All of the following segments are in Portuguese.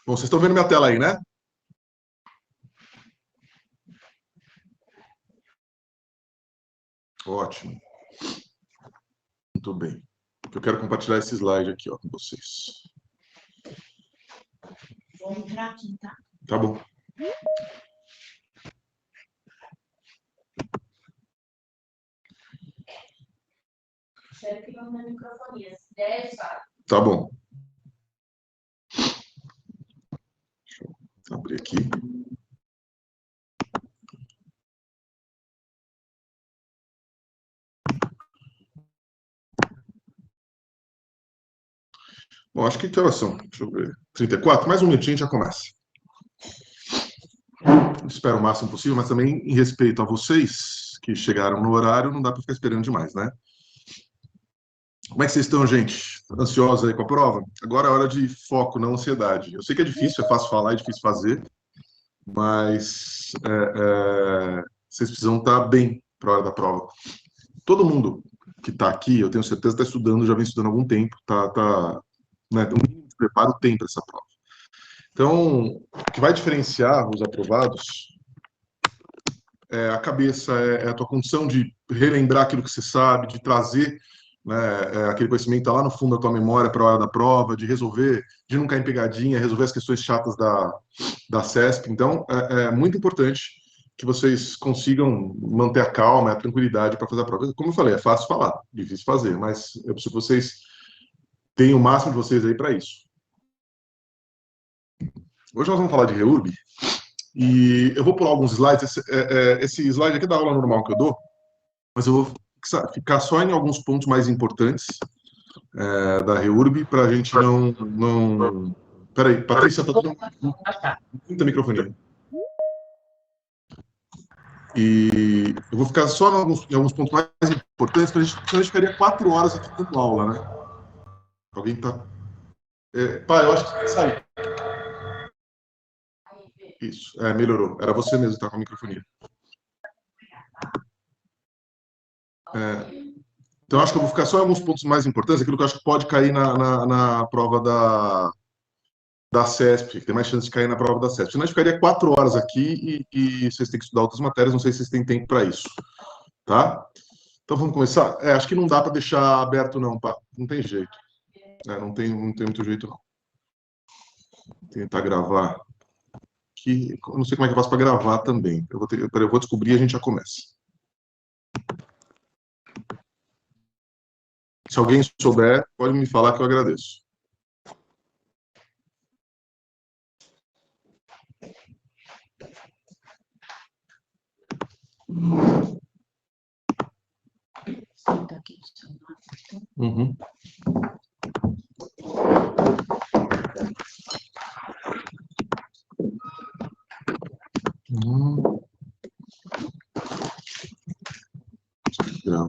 Bom, vocês estão vendo minha tela aí, né? Ótimo. Muito bem. Eu quero compartilhar esse slide aqui, ó, com vocês. Vou entrar aqui, tá? Tá bom. Espero que não tenha microfonia. Se der, sabe? Tá bom. Deixa eu abrir aqui. Bom, acho que horas são? Deixa eu ver. 34? Mais um minutinho e já começa. Espero o máximo possível, mas também em respeito a vocês que chegaram no horário, não dá para ficar esperando demais, né? Como é que vocês estão, gente? Ansiosos aí com a prova? Agora é hora de foco, não ansiedade. Eu sei que é difícil, é fácil falar, é difícil fazer, mas vocês precisam estar bem para a hora da prova. Todo mundo que está aqui, eu tenho certeza, está estudando, já vem estudando há algum tempo, né, o mínimo de preparo tem para essa prova. Então, o que vai diferenciar os aprovados é a cabeça, é a tua condição de relembrar aquilo que você sabe, de trazer, né, aquele conhecimento tá lá no fundo da tua memória para a hora da prova, de resolver, de não cair em pegadinha, resolver as questões chatas da CESP. Então, é muito importante que vocês consigam manter a calma, a tranquilidade para fazer a prova. Como eu falei, é fácil falar, difícil fazer, mas eu preciso que vocês tenham o máximo de vocês aí para isso. Hoje nós vamos falar de REURB, e eu vou pular alguns slides. Esse slide aqui é da aula normal que eu dou, mas eu vou ficar só em alguns pontos mais importantes da REURB, para a gente não... Peraí, Patrícia, tá dando muita microfonia. E eu vou ficar só em alguns pontos mais importantes, porque senão a gente ficaria 4 horas aqui dando aula, né? Alguém tá... pai, eu acho que sai. Isso, melhorou. Era você mesmo que tá com a microfonia. Então, acho que eu vou ficar só em alguns pontos mais importantes, aquilo que eu acho que pode cair na prova da CESP, que tem mais chance de cair na prova da CESP. Senão, a gente ficaria 4 horas aqui e vocês têm que estudar outras matérias, não sei se vocês têm tempo para isso, tá? Então, vamos começar? Acho que não dá para deixar aberto, não, pá. Não tem jeito. Não tem muito jeito, não. Vou tentar gravar aqui. Eu não sei como é que eu faço para gravar também. Eu vou descobrir e a gente já começa. Se alguém souber, pode me falar que eu agradeço. Uhum.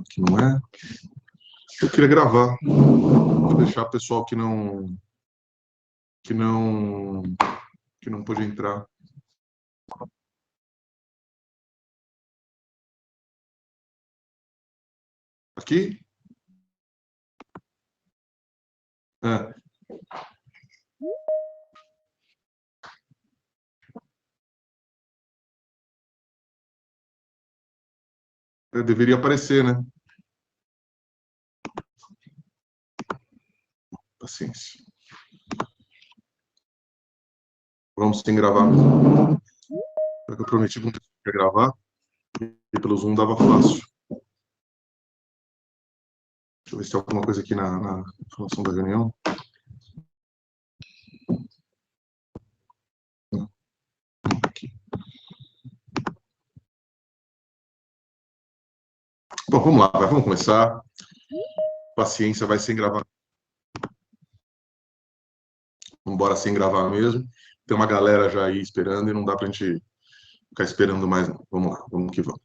Que não é. Eu queria gravar. Vou deixar o pessoal que não pôde entrar. Aqui? Deveria aparecer, né? Paciência. Vamos sem gravar mesmo. Eu prometi que não ia gravar e pelo Zoom dava fácil. Deixa eu ver se tem alguma coisa aqui na informação da reunião. Aqui. Bom, vamos lá, vamos começar. Paciência, vai sem gravar. Vamos embora sem gravar mesmo. Tem uma galera já aí esperando e não dá pra gente ficar esperando mais, não. Vamos lá, vamos que vamos.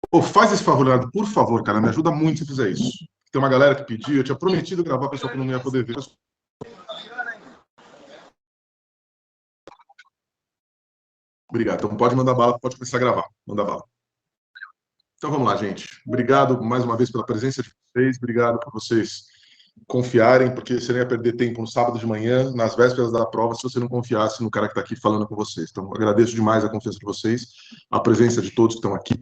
Pô, faz esse favor, Leonardo, por favor, cara, me ajuda muito se fizer isso. Tem uma galera que pediu, eu tinha prometido gravar, pessoal que não ia poder ver. Obrigado. Então pode mandar bala, pode começar a gravar. Manda bala. Então vamos lá, gente. Obrigado mais uma vez pela presença de vocês. Obrigado por vocês confiarem, porque você não ia perder tempo no sábado de manhã, nas vésperas da prova, se você não confiasse no cara que está aqui falando com vocês. Então, agradeço demais a confiança de vocês, a presença de todos que estão aqui.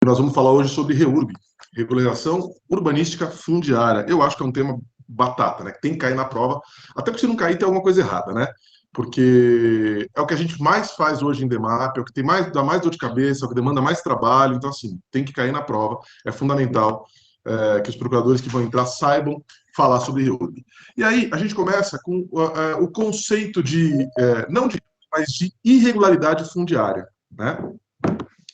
Nós vamos falar hoje sobre REURB, Regularização Urbanística Fundiária. Eu acho que é um tema batata, né? Que tem que cair na prova, até porque se não cair tem alguma coisa errada, né? Porque é o que a gente mais faz hoje em DEMAP, é o que tem mais, dá mais dor de cabeça, é o que demanda mais trabalho, então assim, tem que cair na prova, é fundamental que os procuradores que vão entrar saibam falar sobre REURB. E aí a gente começa com o conceito de, não de, mas de irregularidade fundiária, né?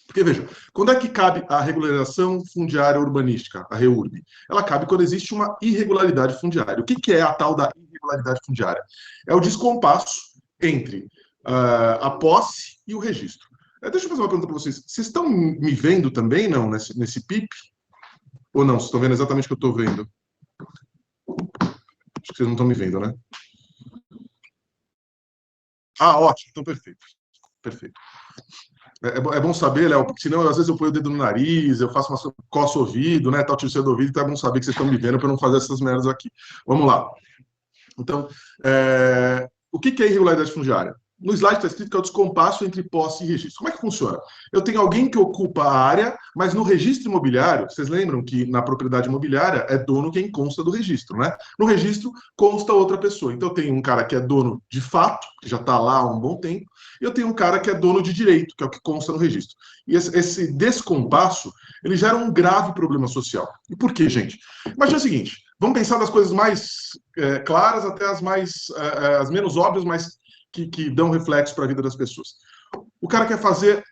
Porque, veja, quando é que cabe a regularização fundiária urbanística, a REURB? Ela cabe quando existe uma irregularidade fundiária. O que é a tal da irregularidade fundiária? É o descompasso entre a posse e o registro. Deixa eu fazer uma pergunta para vocês. Vocês estão me vendo também, não, nesse PIP? Ou não? Vocês estão vendo exatamente o que eu estou vendo? Acho que vocês não estão me vendo, né? Ah, ótimo. Então, perfeito. Perfeito. É bom saber, Léo, porque senão às vezes eu ponho o dedo no nariz, eu faço uma coça o ouvido, né? Tal, tiro o seu do ouvido, então é bom saber que vocês estão me vendo para não fazer essas merdas aqui. Vamos lá. Então, o que é irregularidade fundiária? No slide está escrito que é o descompasso entre posse e registro. Como é que funciona? Eu tenho alguém que ocupa a área, mas no registro imobiliário, vocês lembram que na propriedade imobiliária é dono quem consta do registro, né? No registro consta outra pessoa. Então eu tenho um cara que é dono de fato, que já está lá há um bom tempo, e eu tenho um cara que é dono de direito, que é o que consta no registro. E esse descompasso, ele gera um grave problema social. E por quê, gente? Imagina o seguinte, vamos pensar das coisas mais claras até as menos óbvias, mas que dão reflexo para a vida das pessoas. O cara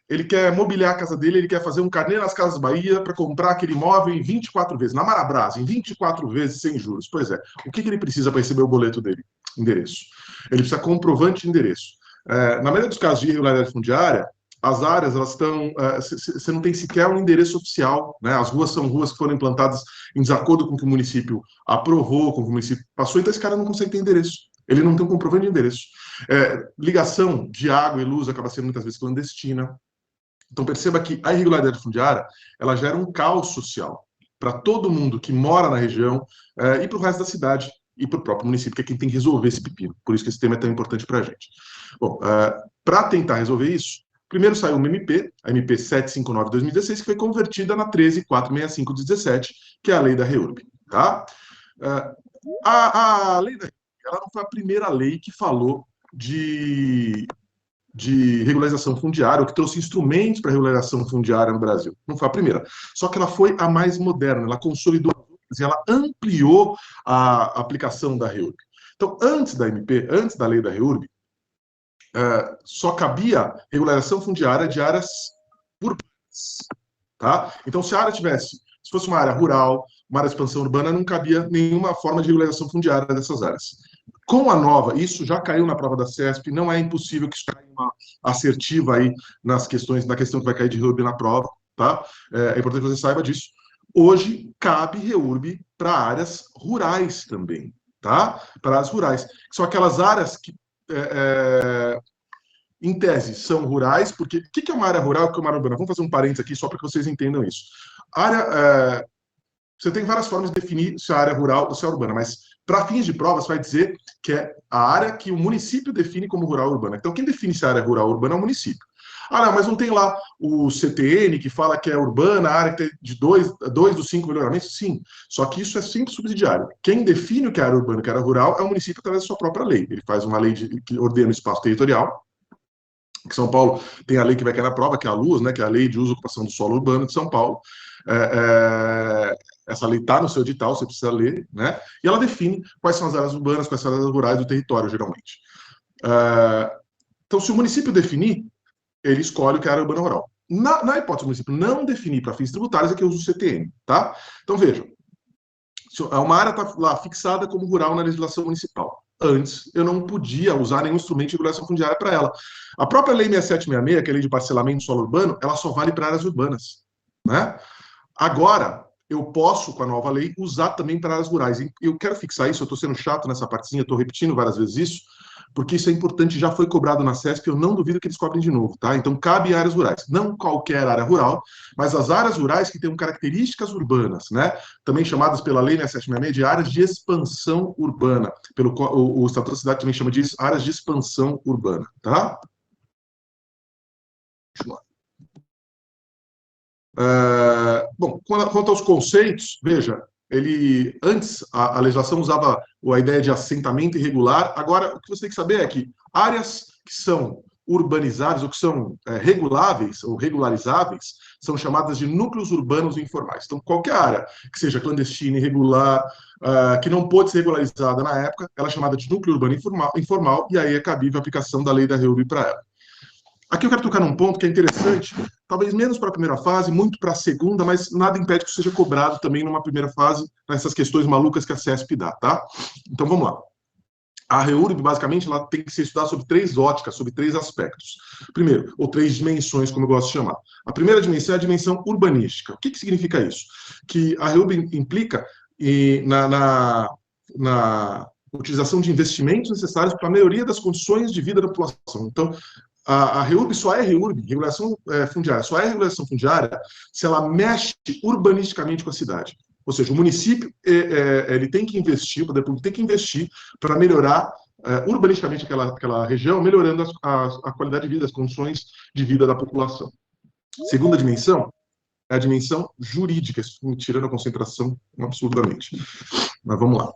ele quer mobiliar a casa dele, ele quer fazer um carnê nas Casas Bahia para comprar aquele imóvel em 24 vezes, na Marabras, em 24 vezes sem juros. Pois é, o que ele precisa para receber o boleto dele? Endereço. Ele precisa comprovante de endereço. Na maioria dos casos de irregularidade fundiária, as áreas, elas estão... Você não tem sequer um endereço oficial, né? As ruas são ruas que foram implantadas em desacordo com o que o município aprovou, com o que o município passou, então esse cara não consegue ter endereço. Ele não tem um comprovante de endereço. Ligação de água e luz acaba sendo muitas vezes clandestina. Então perceba que a irregularidade fundiária, ela gera um caos social para todo mundo que mora na região e para o resto da cidade e para o próprio município, que é quem tem que resolver esse pepino. Por isso que esse tema é tão importante para a gente. Bom, para tentar resolver isso, primeiro saiu uma MP, a MP 759/2016, que foi convertida na 13.465/17, que é a lei da REURB. Tá? A lei da ela não foi a primeira lei que falou de regularização fundiária, ou que trouxe instrumentos para regularização fundiária no Brasil. Não foi a primeira. Só que ela foi a mais moderna, ela consolidou e ela ampliou a aplicação da REURB. Então, antes da MP, antes da lei da REURB, só cabia regularização fundiária de áreas urbanas. Tá? Então, se a área se fosse uma área rural, uma área de expansão urbana, não cabia nenhuma forma de regularização fundiária dessas áreas. Com a nova, isso já caiu na prova da CESP, não é impossível que isso caia uma assertiva aí na questão que vai cair de REURB na prova, tá? É importante que você saiba disso. Hoje, cabe REURB para áreas rurais também, tá? Para áreas rurais. Que são aquelas áreas que, em tese, são rurais, porque o que é uma área rural e o que é uma área urbana? Vamos fazer um parênteses aqui só para que vocês entendam isso. Você tem várias formas de definir se a área é rural ou se é urbana, mas para fins de prova, você vai dizer que é a área que o município define como rural ou urbana. Então, quem define se a área é rural ou urbana é o município. Não, mas não tem lá o CTN que fala que é urbana, a área que tem de 2 dos 5 melhoramentos? Sim, só que isso é sempre subsidiário. Quem define o que é área urbana e o que é área rural é o município através da sua própria lei. Ele faz uma lei que ordena o espaço territorial. Em São Paulo tem a lei que vai cair na prova, que é a LUS, né, que é a Lei de Uso e Ocupação do Solo Urbano de São Paulo. Essa lei está no seu edital, você precisa ler, né? E ela define quais são as áreas urbanas, quais são as áreas rurais do território, geralmente. Então, se o município definir, ele escolhe o que é área urbana ou rural. Na hipótese do município não definir para fins tributários, é que usa o CTN, tá? Então, vejam, uma área está lá fixada como rural na legislação municipal. Antes, eu não podia usar nenhum instrumento de regulação fundiária para ela. A própria Lei 6766, que é a Lei de Parcelamento do Solo Urbano, ela só vale para áreas urbanas, né? Agora, eu posso, com a nova lei, usar também para áreas rurais. E eu quero fixar isso, eu estou sendo chato nessa partezinha, estou repetindo várias vezes isso, porque isso é importante, já foi cobrado na CESP, eu não duvido que eles cobrem de novo, tá? Então, cabe áreas rurais. Não qualquer área rural, mas as áreas rurais que tenham características urbanas, né? Também chamadas pela Lei 6766 de áreas de expansão urbana. O Estatuto da Cidade também chama de áreas de expansão urbana, tá? Bom, quanto aos conceitos, veja, antes a legislação usava a ideia de assentamento irregular, agora o que você tem que saber é que áreas que são urbanizáveis ou que são reguláveis ou regularizáveis são chamadas de núcleos urbanos informais. Então, qualquer área que seja clandestina, irregular, que não pôde ser regularizada na época, ela é chamada de núcleo urbano informal e aí é cabível a aplicação da lei da REURB para ela. Aqui eu quero tocar num ponto que é interessante, talvez menos para a primeira fase, muito para a segunda, mas nada impede que isso seja cobrado também numa primeira fase, nessas questões malucas que a CESP dá, tá? Então vamos lá. A REURB, basicamente, ela tem que ser estudada sobre 3 óticas, sobre 3 aspectos. Primeiro, ou 3 dimensões, como eu gosto de chamar. A primeira dimensão é a dimensão urbanística. O que significa isso? Que a REURB implica na utilização de investimentos necessários para a melhoria das condições de vida da população. Então, a REURB só é REURB, regulação fundiária, só é regulação fundiária se ela mexe urbanisticamente com a cidade. Ou seja, o município ele tem que investir, o poder público tem que investir para melhorar urbanisticamente aquela região, melhorando a qualidade de vida, as condições de vida da população. Segunda dimensão é a dimensão jurídica, isso me tirando a concentração absurdamente. Mas vamos lá.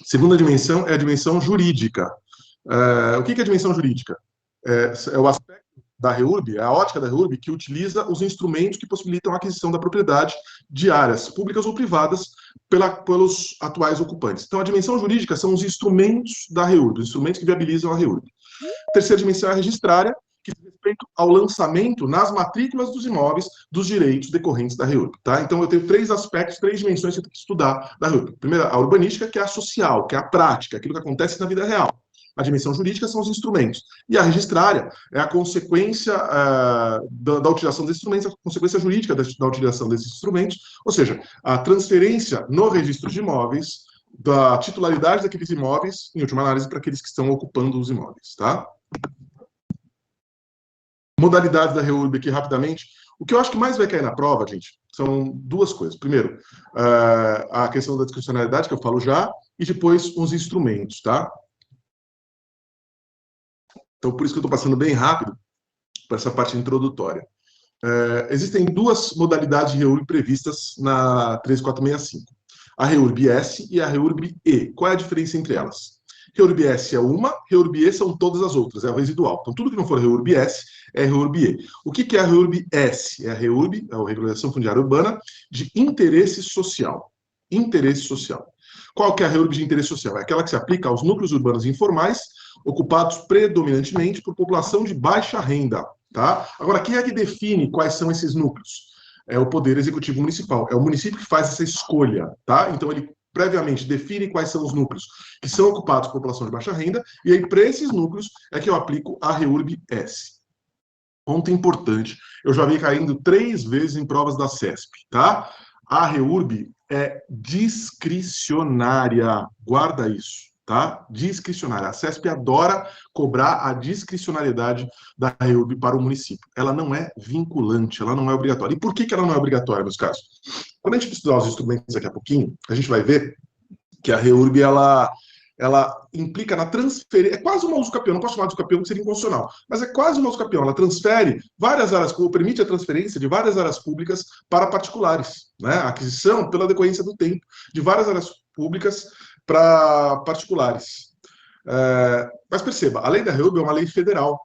Segunda dimensão é a dimensão jurídica. O que é a dimensão jurídica? É o aspecto da REURB, a ótica da REURB, que utiliza os instrumentos que possibilitam a aquisição da propriedade de áreas públicas ou privadas pelos atuais ocupantes. Então, a dimensão jurídica são os instrumentos da REURB, os instrumentos que viabilizam a REURB. A terceira dimensão é a registrária, que diz respeito ao lançamento nas matrículas dos imóveis dos direitos decorrentes da REURB. Tá? Então, eu tenho 3 aspectos, 3 dimensões que eu tenho que estudar da REURB. Primeiro, a urbanística, que é a social, que é a prática, aquilo que acontece na vida real. A dimensão jurídica são os instrumentos. E a registrária é a consequência da utilização desses instrumentos, a consequência jurídica da utilização desses instrumentos, ou seja, a transferência no registro de imóveis da titularidade daqueles imóveis, em última análise, para aqueles que estão ocupando os imóveis. Tá? Modalidades da REURB aqui, rapidamente. O que eu acho que mais vai cair na prova, gente, são 2 coisas. Primeiro, a questão da discricionalidade, que eu falo já, e depois os instrumentos, tá? Então, por isso que eu estou passando bem rápido para essa parte introdutória. Existem 2 modalidades de REURB previstas na 13465. A REURB-S e a REURB-E. Qual é a diferença entre elas? REURB-S é uma, REURB-E são todas as outras, é o residual. Então, tudo que não for REURB-S é REURB-E. O que é a REURB-S? É a REURB, a Regulação Fundiária Urbana, de interesse social. Interesse social. Qual que é a REURB de interesse social? É aquela que se aplica aos núcleos urbanos informais, ocupados predominantemente por população de baixa renda. Tá? Agora, quem é que define quais são esses núcleos? É o Poder Executivo Municipal. É o município que faz essa escolha. Tá? Então, ele previamente define quais são os núcleos que são ocupados por população de baixa renda, e aí, para esses núcleos, é que eu aplico a REURB-S. Ponto importante, eu já vi caindo 3 vezes em provas da CESP, tá? A REURB é discricionária, guarda isso, tá? Discricionária. A CESP adora cobrar a discricionariedade da REURB para o município. Ela não é vinculante, ela não é obrigatória. E por que ela não é obrigatória, meus casos? Quando a gente estudar os instrumentos daqui a pouquinho, a gente vai ver que a REURB, ela implica na transferência, é quase uma usucapião, não posso chamar de usucapião, que seria inconstitucional, mas é quase uma usucapião, ela transfere várias áreas, permite a transferência de várias áreas públicas para particulares, né? A aquisição, pela decorrência do tempo, de várias áreas públicas para particulares. Mas perceba, a lei da REURB é uma lei federal.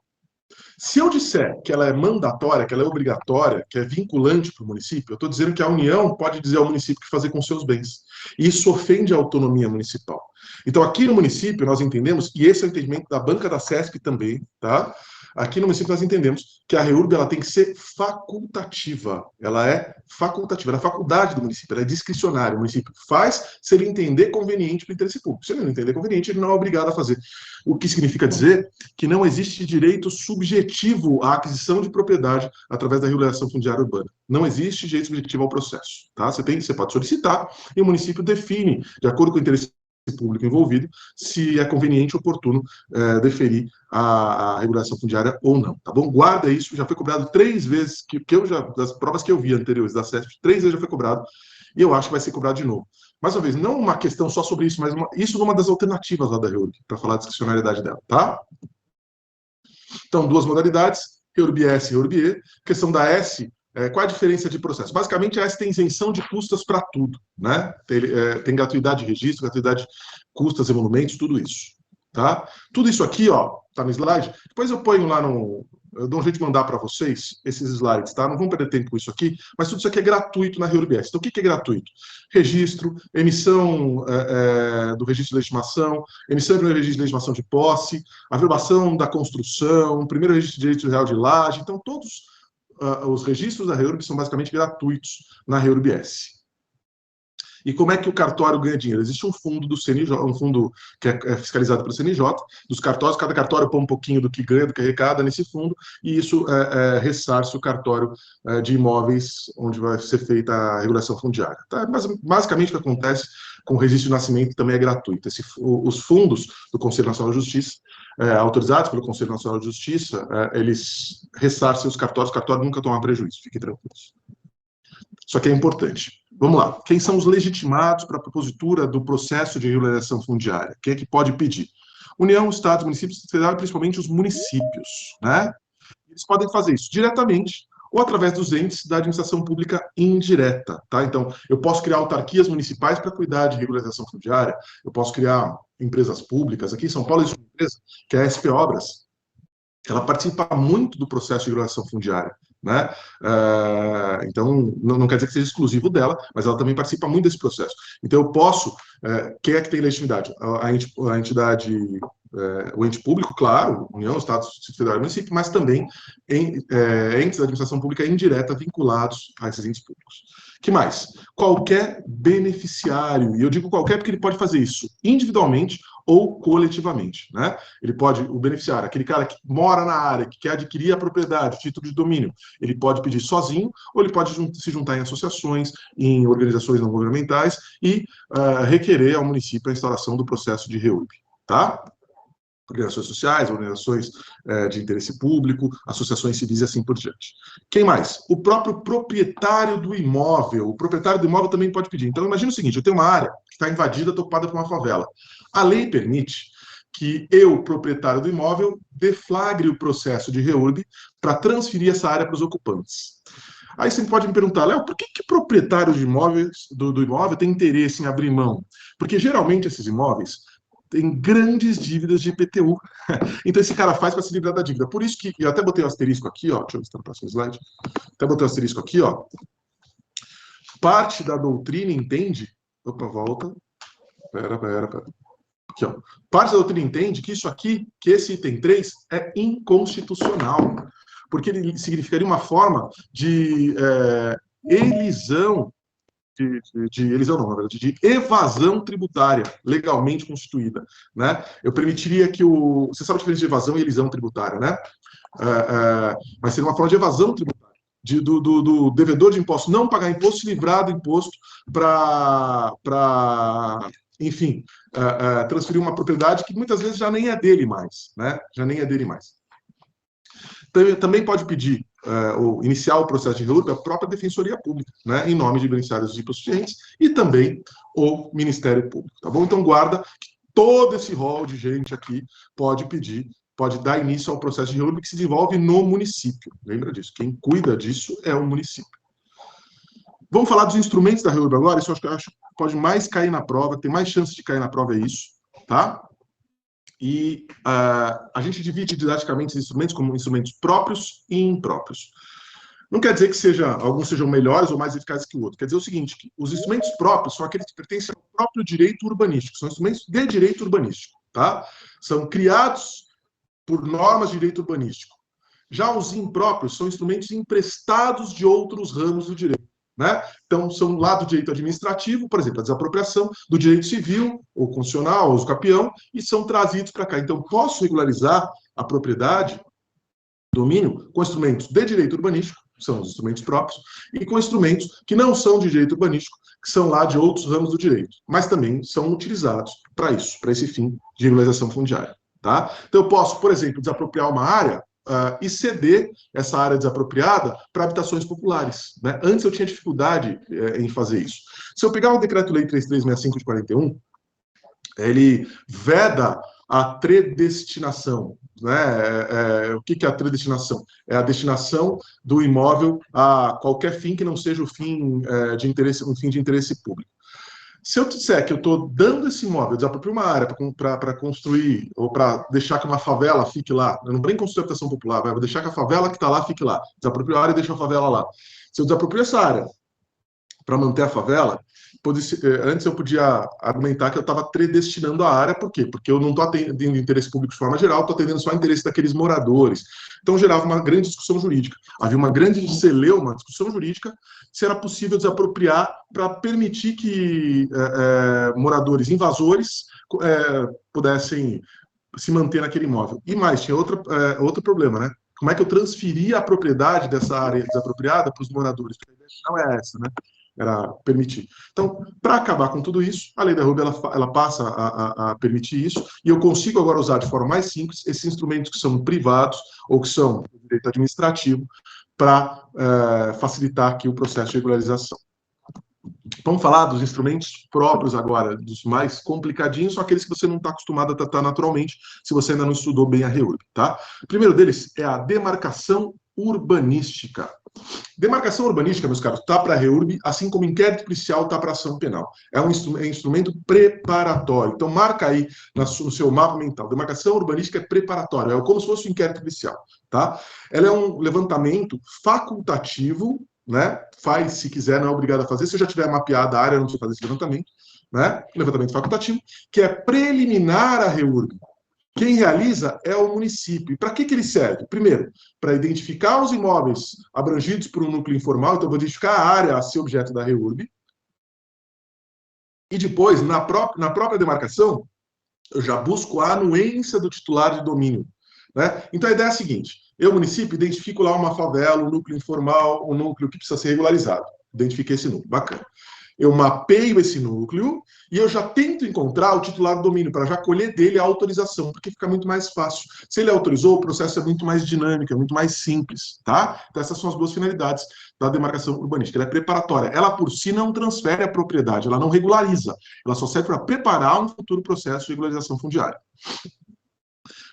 Se eu disser que ela é mandatória, que ela é obrigatória, que é vinculante para o município, eu estou dizendo que a União pode dizer ao município o que fazer com seus bens. E isso ofende a autonomia municipal. Então, aqui no município, nós entendemos, e esse é o entendimento da banca da CESP também, tá? Aqui no município nós entendemos que a REURB ela tem que ser facultativa. Ela é facultativa, ela é faculdade do município, ela é discricionária. O município faz se ele entender conveniente para o interesse público. Se ele não entender conveniente, ele não é obrigado a fazer. O que significa dizer que não existe direito subjetivo à aquisição de propriedade através da regulação fundiária urbana. Não existe direito subjetivo ao processo. Tá? Você pode solicitar e o município define, de acordo com o interesse público envolvido, se é conveniente ou oportuno deferir a regulação fundiária ou não, tá bom? Guarda isso, já foi cobrado 3 vezes, das provas que eu vi anteriores da CESP, 3 vezes já foi cobrado, e eu acho que vai ser cobrado de novo. Mais uma vez, não uma questão só sobre isso, mas isso numa das alternativas lá da REURB, para falar da discricionariedade dela, tá? Então, 2 modalidades, REURB S e REURB E. Questão da S, qual a diferença de processo? Basicamente, a S tem isenção de custas para tudo, né? Tem gratuidade de registro, gratuidade de custas, emolumentos, tudo isso, tá? Tudo isso aqui, ó, tá no slide. Depois eu ponho lá eu dou um jeito de mandar para vocês esses slides, tá? Não vamos perder tempo com isso aqui, mas tudo isso aqui é gratuito na REURB S. Então, o que é gratuito? Registro, emissão do registro de legitimação, emissão do registro de legitimação de posse, averbação da construção, primeiro registro de direito real de laje. Então, todos os registros da REURB são basicamente gratuitos na REURB S. E como é que o cartório ganha dinheiro? Existe um fundo do CNJ, um fundo que é fiscalizado pelo CNJ, dos cartórios, cada cartório põe um pouquinho do que ganha, do que arrecada nesse fundo, e isso ressarce o cartório de imóveis onde vai ser feita a regulação fundiária. Tá? Mas, basicamente, o que acontece com o registro de nascimento também é gratuito. Os fundos do Conselho Nacional de Justiça, autorizados pelo Conselho Nacional de Justiça, eles ressarcem os cartórios nunca tomam prejuízo, fiquem tranquilos. Isso aqui é importante. Vamos lá. Quem são os legitimados para a propositura do processo de regularização fundiária? Quem é que pode pedir? União, Estados, municípios, federal, principalmente os municípios, né? Eles podem fazer isso diretamente ou através dos entes da administração pública indireta, tá? Então, eu posso criar autarquias municipais para cuidar de regularização fundiária, eu posso criar empresas públicas. Aqui em São Paulo existe uma empresa que é a SP Obras. Ela participa muito do processo de regulação fundiária, né? Então, não quer dizer que seja exclusivo dela, mas ela também participa muito desse processo. Então, eu posso... quem é que tem legitimidade? A entidade... o ente público, claro, União, Estado, Distrito Federal e município, mas também entes da administração pública indireta vinculados a esses entes públicos. Que mais? Qualquer beneficiário, e eu digo qualquer porque ele pode fazer isso individualmente ou coletivamente, né? O beneficiário, aquele cara que mora na área, que quer adquirir a propriedade, título de domínio, ele pode pedir sozinho, ou ele pode se juntar em associações, em organizações não governamentais e requerer ao município a instalação do processo de REURB, tá? Organizações sociais, organizações de interesse público, associações civis e assim por diante. Quem mais? O próprio proprietário do imóvel. O proprietário do imóvel também pode pedir. Então, imagina o seguinte, eu tenho uma área que está invadida, ocupada por uma favela. A lei permite que eu, proprietário do imóvel, deflagre o processo de REURB para transferir essa área para os ocupantes. Aí você pode me perguntar, Léo, por que o proprietário de imóveis, do imóvel tem interesse em abrir mão? Porque geralmente esses imóveis tem grandes dívidas de IPTU. Então esse cara faz para se livrar da dívida. Por isso que eu até botei o asterisco aqui, ó. Deixa eu ver se está no próximo slide. Até botei o asterisco aqui, ó. Parte da doutrina entende. Opa, volta. Pera. Aqui, ó. Parte da doutrina entende que isso aqui, que esse item 3, é inconstitucional. Porque ele significaria uma forma de elisão. Elisão não, na verdade, de evasão tributária legalmente constituída, né? Eu permitiria que você sabe a diferença de evasão e elisão tributária, né? Mas seria uma forma de evasão tributária, do devedor de imposto não pagar imposto, se livrar do imposto para enfim, transferir uma propriedade que muitas vezes já nem é dele mais, né? Já nem é dele mais. Também pode pedir ou iniciar o processo de REURB a própria Defensoria Pública, né, em nome de beneficiários de hipossuficientes e também o Ministério Público, tá bom? Então guarda que todo esse rol de gente aqui pode pedir, pode dar início ao processo de REURB que se desenvolve no município. Lembra disso? Quem cuida disso é o município. Vamos falar dos instrumentos da REURB agora? Isso eu acho que pode mais cair na prova, tem mais chance de cair na prova, é isso, tá? E a gente divide didaticamente esses instrumentos como instrumentos próprios e impróprios. Não quer dizer que alguns sejam melhores ou mais eficazes que o outro. Quer dizer o seguinte, que os instrumentos próprios são aqueles que pertencem ao próprio direito urbanístico. São instrumentos de direito urbanístico, tá? São criados por normas de direito urbanístico. Já os impróprios são instrumentos emprestados de outros ramos do direito, né? Então, são lá do direito administrativo, por exemplo, a desapropriação, do direito civil, ou constitucional, ou usucapião, e são trazidos para cá. Então, posso regularizar a propriedade, domínio, com instrumentos de direito urbanístico, são os instrumentos próprios, e com instrumentos que não são de direito urbanístico, que são lá de outros ramos do direito, mas também são utilizados para isso, para esse fim de regularização fundiária. Tá? Então, eu posso, por exemplo, desapropriar uma área e ceder essa área desapropriada para habitações populares. Né? Antes eu tinha dificuldade em fazer isso. Se eu pegar o Decreto-Lei 3365 de 41, ele veda a tredestinação. Né? O que é a tredestinação? É a destinação do imóvel a qualquer fim que não seja o fim de interesse, um fim de interesse público. Se eu disser que eu estou dando esse imóvel, desaproprio uma área para construir, ou para deixar que uma favela fique lá, eu não vou nem construir habitação popular, vou deixar que a favela que está lá fique lá, desaproprio a área e deixo a favela lá. Se eu desaproprio essa área para manter a favela, antes eu podia argumentar que eu estava predestinando a área, por quê? Porque eu não estou atendendo interesse público de forma geral, estou atendendo só o interesse daqueles moradores. Então gerava uma grande discussão jurídica. Havia uma grande celeuma, discussão jurídica, se era possível desapropriar para permitir que moradores invasores pudessem se manter naquele imóvel. E mais, tinha outro problema, né? Como é que eu transferia a propriedade dessa área desapropriada para os moradores? Porque a ideia não é essa, né? Era permitir. Então, para acabar com tudo isso, a lei da RUB ela passa a permitir isso, e eu consigo agora usar de forma mais simples esses instrumentos que são privados ou que são do direito administrativo para facilitar aqui o processo de regularização. Vamos falar dos instrumentos próprios agora, dos mais complicadinhos, são aqueles que você não está acostumado a tratar naturalmente, se você ainda não estudou bem a REURB, tá? O primeiro deles é a demarcação urbanística. Demarcação urbanística, meus caros, está para a REURB, assim como inquérito policial está para ação penal. É um instrumento preparatório. Então, marca aí no seu mapa mental. Demarcação urbanística é preparatório, é como se fosse um inquérito policial. Tá? Ela é um levantamento facultativo, né? Faz se quiser, não é obrigado a fazer. Se eu já tiver mapeada a área, eu não precisa fazer esse levantamento. Né? Levantamento facultativo, que é preliminar à REURB. Quem realiza é o município. E para que ele serve? Primeiro, para identificar os imóveis abrangidos por um núcleo informal, então eu vou identificar a área a ser objeto da REURB. E depois, na própria demarcação, eu já busco a anuência do titular de domínio. Né? Então a ideia é a seguinte: eu, município, identifico lá uma favela, um núcleo informal, um núcleo que precisa ser regularizado. Identifiquei esse núcleo, bacana. Eu mapeio esse núcleo e eu já tento encontrar o titular do domínio para já colher dele a autorização, porque fica muito mais fácil. Se ele autorizou, o processo é muito mais dinâmico, é muito mais simples, tá? Então essas são as duas finalidades da demarcação urbanística. Ela é preparatória. Ela por si não transfere a propriedade, ela não regulariza. Ela só serve para preparar um futuro processo de regularização fundiária.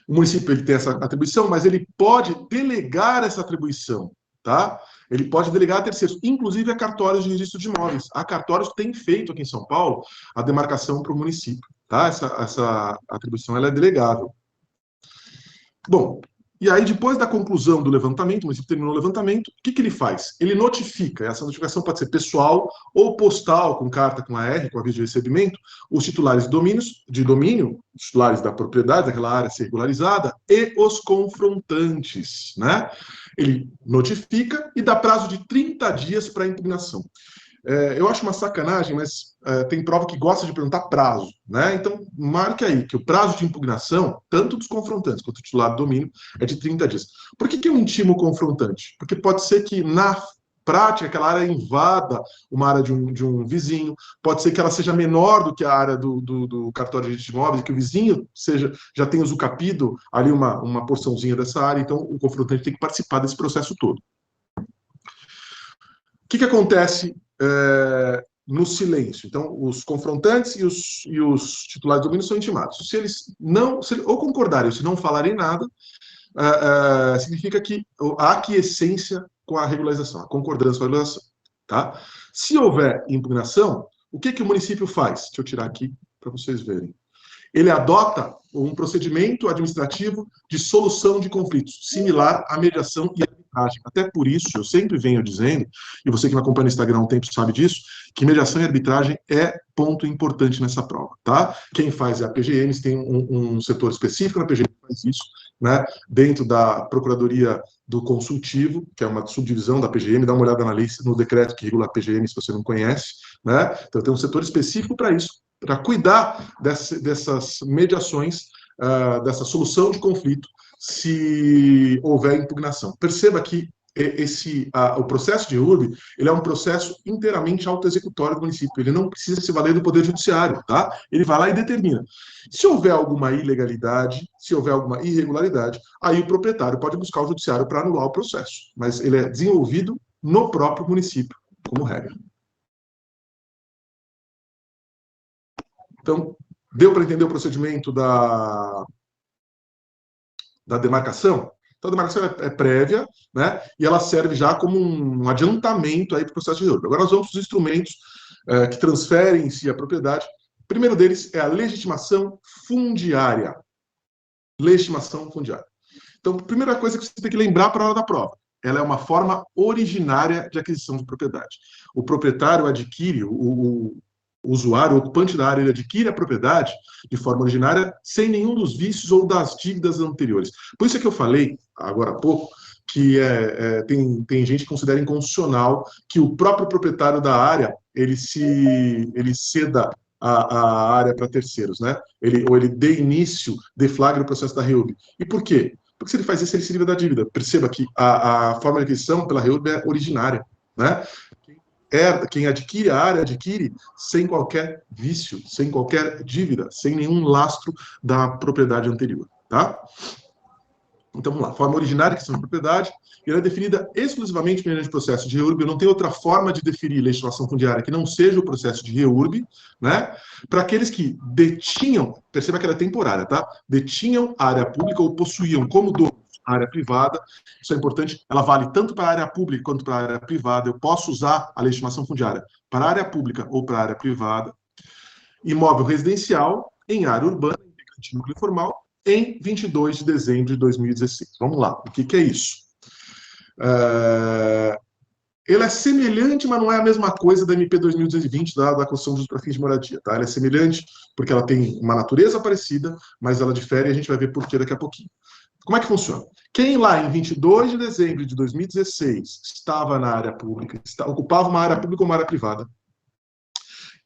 O município ele tem essa atribuição, mas ele pode delegar essa atribuição, tá? Ele pode delegar a terceiros, inclusive a cartórios de registro de imóveis. A cartórios tem feito aqui em São Paulo a demarcação para o município, tá? Essa atribuição ela é delegável. Bom, e aí depois da conclusão do levantamento, o município terminou o levantamento, o que ele faz? Ele notifica, essa notificação pode ser pessoal ou postal, com carta com AR, com aviso de recebimento, os titulares de domínio, os titulares da propriedade daquela área a ser regularizada e os confrontantes, né? Ele notifica e dá prazo de 30 dias para impugnação. Eu acho uma sacanagem, mas tem prova que gosta de perguntar prazo, né? Então, marque aí que o prazo de impugnação, tanto dos confrontantes quanto do titular do domínio, é de 30 dias. Por que eu intimo o confrontante? Porque pode ser que, na prática, aquela área invada uma área de um vizinho, pode ser que ela seja menor do que a área do cartório de registro de imóveis, que o vizinho já tenha usucapido ali uma porçãozinha dessa área, então o confrontante tem que participar desse processo todo. O que acontece no silêncio? Então, os confrontantes e os titulares do domínio são intimados. Se eles ou concordarem ou se não falarem nada, significa que há aquiescência com a regularização, a concordância com a regularização. Tá? Se houver impugnação, o que o município faz? Deixa eu tirar aqui para vocês verem. Ele adota um procedimento administrativo de solução de conflitos, similar à mediação e arbitragem. Até por isso, eu sempre venho dizendo, e você que me acompanha no Instagram há um tempo sabe disso, que mediação e arbitragem é ponto importante nessa prova, tá? Quem faz é a PGM, tem um setor específico na PGM que faz isso, né? Dentro da Procuradoria do Consultivo, que é uma subdivisão da PGM, dá uma olhada na lei, no decreto que regula a PGM, se você não conhece, né? Então tem um setor específico para isso, para cuidar dessas mediações, dessa solução de conflito, se houver impugnação. Perceba que o processo de REURB, ele é um processo inteiramente autoexecutório do município. Ele não precisa se valer do Poder Judiciário, tá? Ele vai lá e determina. Se houver alguma ilegalidade, se houver alguma irregularidade, aí o proprietário pode buscar o judiciário para anular o processo. Mas ele é desenvolvido no próprio município, como regra. Então, deu para entender o procedimento da demarcação? Então, a demarcação é prévia, né? E ela serve já como um adiantamento aí para o processo de REURB. Agora nós vamos para os instrumentos que transferem em si a propriedade. O primeiro deles é a legitimação fundiária. Legitimação fundiária. Então, a primeira coisa que você tem que lembrar para a hora da prova, ela é uma forma originária de aquisição de propriedade. O proprietário adquire, o usuário, o ocupante da área, ele adquire a propriedade de forma originária sem nenhum dos vícios ou das dívidas anteriores. Por isso é que eu falei, agora há pouco, que tem gente que considera inconstitucional que o próprio proprietário da área ele ceda a área para terceiros, né? Ou ele dê início, deflagre o processo da REURB. E por quê? Porque se ele faz isso, ele se livra da dívida. Perceba que a forma de aquisição pela REURB é originária, né? Quem adquire a área, adquire sem qualquer vício, sem qualquer dívida, sem nenhum lastro da propriedade anterior, tá? Então, vamos lá. Forma originária, questão de propriedade, ela é definida exclusivamente mediante processo de REURB. Não tem outra forma de definir legitimação fundiária que não seja o processo de REURB, né? Para aqueles que detinham, perceba que ela é temporária, tá? Detinham a área pública ou possuíam como dono a área privada. Isso é importante. Ela vale tanto para a área pública quanto para a área privada. Eu posso usar a legitimação fundiária para a área pública ou para a área privada. Imóvel residencial em área urbana, integrante núcleo informal, em 22 de dezembro de 2016. Vamos lá, o que é isso? Ele é semelhante, mas não é a mesma coisa da MP 2220, da construção de uso para fins de moradia. Tá? Ela é semelhante porque ela tem uma natureza parecida, mas ela difere e a gente vai ver por que daqui a pouquinho. Como é que funciona? Quem lá em 22 de dezembro de 2016 estava na área pública, ocupava uma área pública ou uma área privada,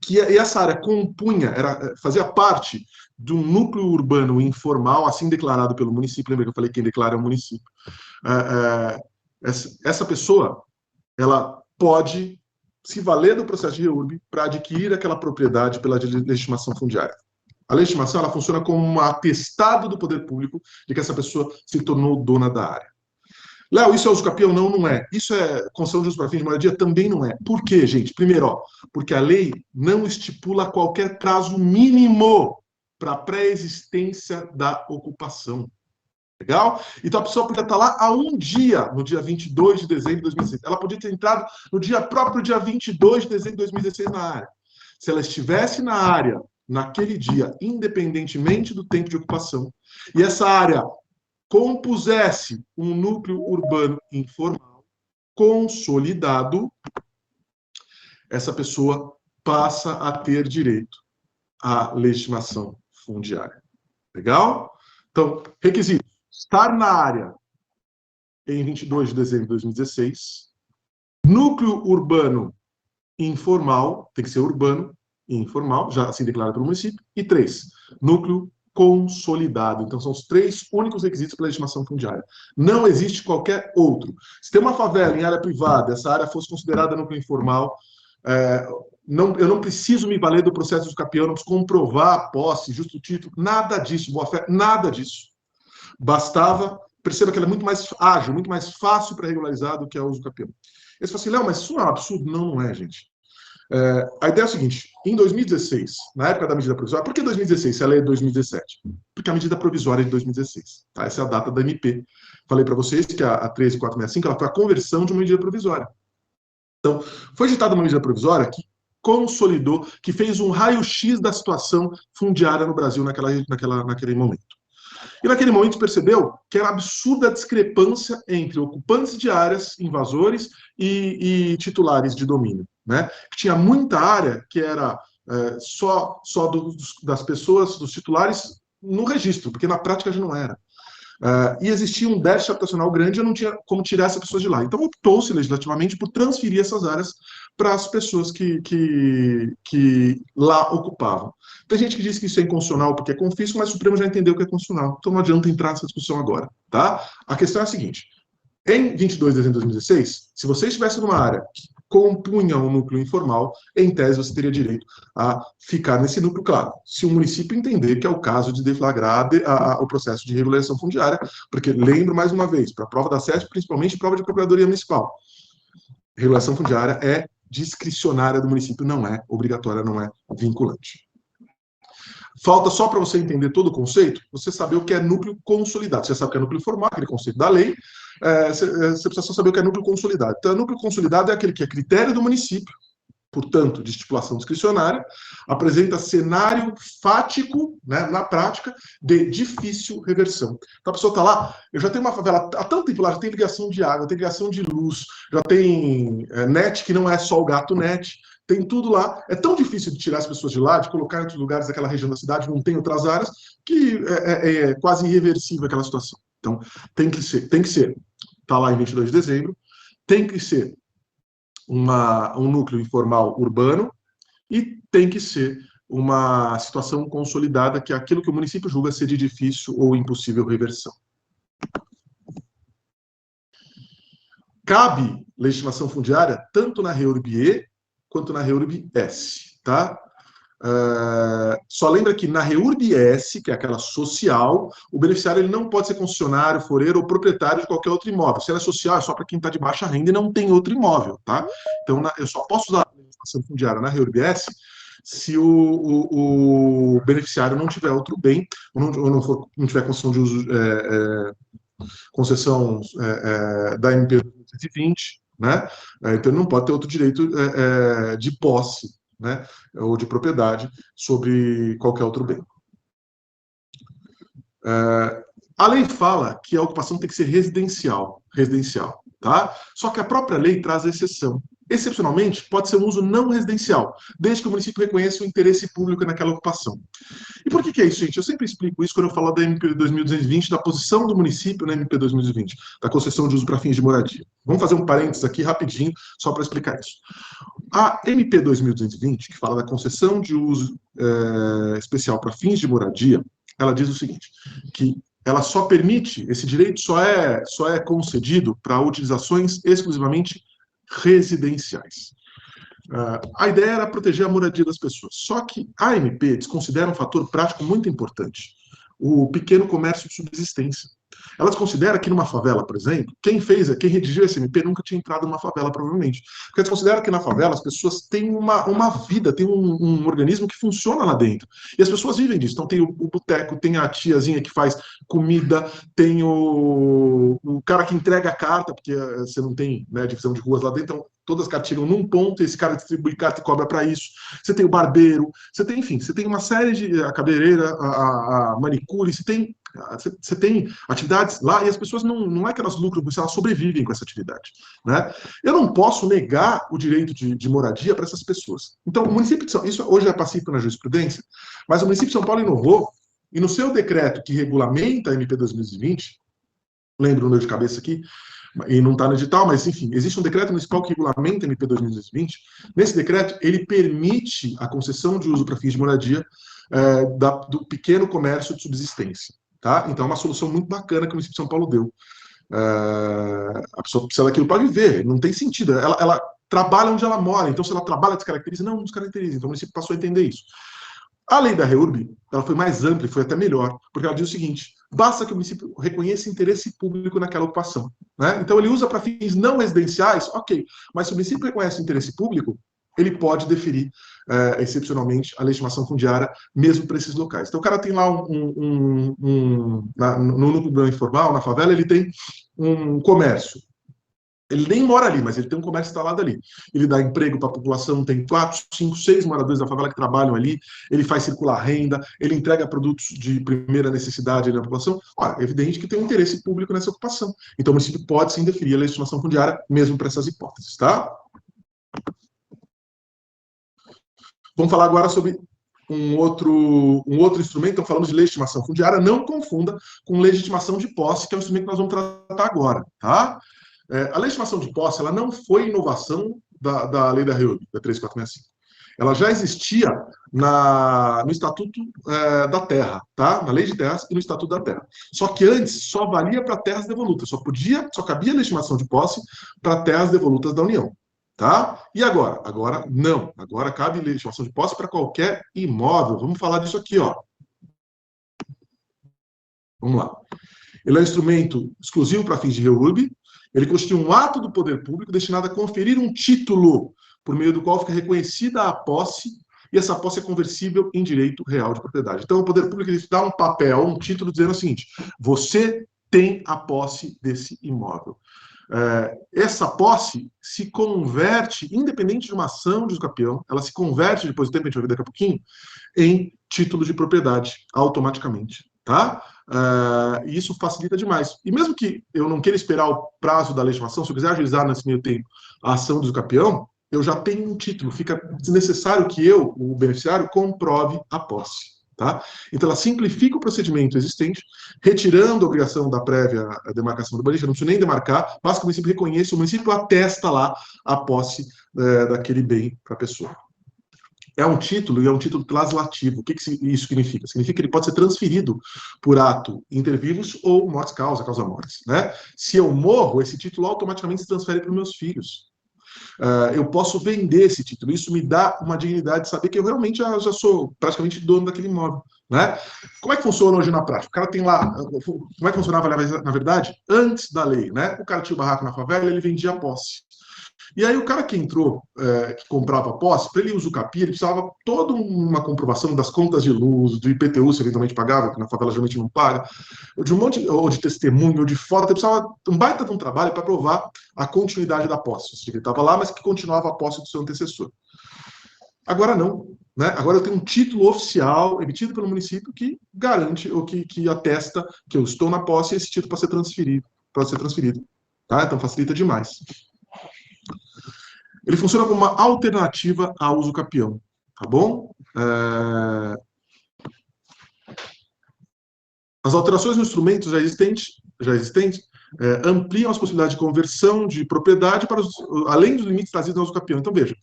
e essa área fazia parte de um núcleo urbano informal, assim declarado pelo município. Lembra que eu falei que quem declara é o município? Essa pessoa, ela pode se valer do processo de REURB para adquirir aquela propriedade pela legitimação fundiária. A legitimação, ela funciona como um atestado do poder público de que essa pessoa se tornou dona da área. Léo, isso é usucapião? Não, não é. Isso é concessão de uso para fins de moradia? Também não é. Por quê, gente? Primeiro, porque a lei não estipula qualquer prazo mínimo para a pré-existência da ocupação. Legal? Então a pessoa podia estar lá há um dia, no dia 22 de dezembro de 2016. Ela podia ter entrado no próprio dia 22 de dezembro de 2016 na área. Se ela estivesse na área naquele dia, independentemente do tempo de ocupação, e essa área compusesse um núcleo urbano informal consolidado, essa pessoa passa a ter direito à legitimação fundiária. Legal? Então, requisito: estar na área em 22 de dezembro de 2016, núcleo urbano informal, tem que ser urbano e informal, já assim declarado pelo município, e 3, núcleo consolidado. Então, são os 3 únicos requisitos para a legitimação fundiária. Não existe qualquer outro. Se tem uma favela em área privada, essa área fosse considerada núcleo informal, eu não preciso me valer do processo do capião, não preciso comprovar a posse, justo título, nada disso, boa-fé, nada disso. Bastava, perceba que ela é muito mais ágil, muito mais fácil para regularizar do que a uso capião. Eles falam assim, Léo, mas isso não é um absurdo? Não, não é, gente. A ideia é a seguinte: em 2016, na época da medida provisória, por que 2016 se a lei é de 2017? Porque a medida provisória é de 2016. Tá? Essa é a data da MP. Falei para vocês que a 13465 ela foi a conversão de uma medida provisória. Então, foi editada uma medida provisória que consolidou, que fez um raio-x da situação fundiária no Brasil naquele momento. E naquele momento percebeu que era absurda a discrepância entre ocupantes de áreas, invasores e titulares de domínio. Né? Que tinha muita área que era só das pessoas, dos titulares, no registro, porque na prática já não era. E existia um déficit habitacional grande e eu não tinha como tirar essas pessoas de lá. Então optou-se legislativamente por transferir essas áreas para as pessoas que lá ocupavam. Tem gente que diz que isso é inconstitucional porque é confisco, mas o Supremo já entendeu que é constitucional. Então não adianta entrar nessa discussão agora. Tá? A questão é a seguinte: Em 22 de dezembro de 2016, se você estivesse numa área que compunha um núcleo informal, em tese você teria direito a ficar nesse núcleo, claro, se o município entender que é o caso de deflagrar o processo de regularização fundiária, porque lembro mais uma vez, para a prova da SESP, principalmente prova de procuradoria municipal, regulação fundiária é discricionária do município, não é obrigatória, não é vinculante. Falta só para você entender todo o conceito, você saber o que é núcleo consolidado. Você sabe o que é núcleo formal, aquele conceito da lei, você precisa só saber o que é núcleo consolidado. Então, núcleo consolidado é aquele que é critério do município, portanto, de estipulação discricionária, apresenta cenário fático, né, na prática, de difícil reversão. Então, a pessoa está lá, eu já tenho uma favela há tanto tempo lá, já tem ligação de água, tem ligação de luz, já tem net, que não é só o gato net, tem tudo lá. É tão difícil de tirar as pessoas de lá, de colocar em outros lugares daquela região da cidade, não tem outras áreas, que é quase irreversível aquela situação. Então, tem que ser, está lá em 22 de dezembro, tem que ser um núcleo informal urbano e tem que ser uma situação consolidada, que é aquilo que o município julga ser de difícil ou impossível reversão. Cabe legitimação fundiária tanto na REURB-E quanto na REURB-S, tá? Só lembra que na REURB-S, que é aquela social, o beneficiário ele não pode ser concessionário, foreiro ou proprietário de qualquer outro imóvel. Se ela é social, é só para quem está de baixa renda e não tem outro imóvel, tá? Então, eu só posso usar a legislação fundiária na REURB-S se o beneficiário não tiver outro bem, ou não tiver concessão de uso, concessão da MP 220, né? Então, ele não pode ter outro direito de posse, né, ou de propriedade sobre qualquer outro bem. A lei fala que a ocupação tem que ser residencial, tá? Só que a própria lei traz a exceção. Excepcionalmente, pode ser um uso não residencial, desde que o município reconheça o interesse público naquela ocupação. E por que é isso, gente? Eu sempre explico isso quando eu falo da MP 2220, da posição do município na MP 2020, da concessão de uso para fins de moradia. Vamos fazer um parênteses aqui rapidinho, só para explicar isso. A MP 2220, que fala da concessão de uso especial para fins de moradia, ela diz o seguinte, que ela só permite, esse direito só é concedido para utilizações exclusivamente residenciais. A ideia era proteger a moradia das pessoas. Só que a MP desconsidera um fator prático muito importante, o pequeno comércio de subsistência. Ela desconsidera que numa favela, por exemplo, quem redigiu esse MP nunca tinha entrado numa favela, provavelmente. Porque desconsidera que na favela as pessoas têm uma vida, tem um organismo que funciona lá dentro. E as pessoas vivem disso. Então tem o boteco, tem a tiazinha que faz comida, tem o cara que entrega a carta, porque você não tem, né, divisão de ruas lá dentro, então todas as cartas chegam num ponto, esse cara distribui carta e cobra para isso. Você tem o barbeiro, você tem uma série de... a cabeleireira, a manicure, você tem atividades lá e as pessoas não é que elas lucram, elas sobrevivem com essa atividade, né? Eu não posso negar o direito de moradia para essas pessoas. Então, o município de São Paulo, isso hoje é pacífico na jurisprudência, mas o município de São Paulo inovou e no seu decreto que regulamenta a MP 2020, lembro o meu de cabeça aqui, e não está no edital, mas enfim, existe um decreto municipal que regulamenta a MP 2020. Nesse decreto, ele permite a concessão de uso para fins de moradia do pequeno comércio de subsistência. Tá? Então, é uma solução muito bacana que o município de São Paulo deu. A pessoa precisa daquilo para viver, não tem sentido. Ela trabalha onde ela mora, então se ela trabalha, descaracteriza? Não descaracteriza. Então, o município passou a entender isso. A lei da REURB, ela foi mais ampla e foi até melhor, porque ela diz o seguinte: basta que o município reconheça interesse público naquela ocupação, né? Então, ele usa para fins não residenciais, ok, mas se o município reconhece interesse público, ele pode deferir, excepcionalmente, a legitimação fundiária, mesmo para esses locais. Então, o cara tem lá no núcleo informal, na favela, ele tem um comércio. Ele nem mora ali, mas ele tem um comércio instalado ali. Ele dá emprego para a população, tem 4, 5, 6 moradores da favela que trabalham ali, ele faz circular renda, ele entrega produtos de primeira necessidade ali na população. Ora, é evidente que tem um interesse público nessa ocupação. Então, o município pode sim deferir a legitimação fundiária, mesmo para essas hipóteses, tá? Vamos falar agora sobre um outro instrumento. Então, falamos de legitimação fundiária, não confunda com legitimação de posse, que é o instrumento que nós vamos tratar agora, tá? A legitimação de posse, ela não foi inovação da lei da REURB, da 3465. ela já existia no Estatuto da Terra, tá? Na Lei de Terras e no Estatuto da Terra. Só que antes só valia para terras devolutas, só cabia legitimação de posse para terras devolutas da União. Tá? E agora? Agora não. Agora cabe legitimação de posse para qualquer imóvel. Vamos falar disso aqui, ó. Vamos lá. Ele é um instrumento exclusivo para fins de REURB. Ele constitui um ato do poder público destinado a conferir um título por meio do qual fica reconhecida a posse e essa posse é conversível em direito real de propriedade. Então, o poder público ele dá um papel, um título dizendo o seguinte: você tem a posse desse imóvel. Essa posse se converte, independente de uma ação de usucapião, ela se converte, depois do tempo, a gente vai ver daqui a pouquinho, em título de propriedade, automaticamente. Tá? E isso facilita demais. E mesmo que eu não queira esperar o prazo da legitimação, se eu quiser ajuizar nesse meio tempo a ação do usucapião, eu já tenho um título. Fica desnecessário que eu, o beneficiário, comprove a posse. Tá? Então, ela simplifica o procedimento existente, retirando a obrigação da prévia demarcação do urbanista, não preciso nem demarcar, basta que o município reconheça, o município atesta lá a posse daquele bem para a pessoa. É um título e é um título translativo. O que isso significa? Significa que ele pode ser transferido por ato inter vivos ou mortis causa, causa mortis. Né? Se eu morro, esse título automaticamente se transfere para os meus filhos. Eu posso vender esse título. Isso me dá uma dignidade de saber que eu realmente já sou praticamente dono daquele imóvel. Né? Como é que funciona hoje na prática? O cara tem lá... Como é que funcionava, na verdade? Antes da lei. Né? O cara tinha o barraco na favela, ele vendia a posse. E aí o cara que entrou, que comprava a posse, para ele usucapiar, ele precisava toda uma comprovação das contas de luz, do IPTU, se eventualmente pagava, que na favela geralmente não paga, de um monte, ou de testemunho, ou de foto, ele precisava um baita de um trabalho para provar a continuidade da posse. Ou seja, ele estava lá, mas que continuava a posse do seu antecessor. Agora não. Né? Agora eu tenho um título oficial emitido pelo município que garante, ou que atesta que eu estou na posse e esse título pode ser transferido. Tá? Então facilita demais. Ele funciona como uma alternativa ao usucapião, tá bom? As alterações no instrumento já existentes ampliam as possibilidades de conversão de propriedade além dos limites trazidos no usucapião. Então, veja,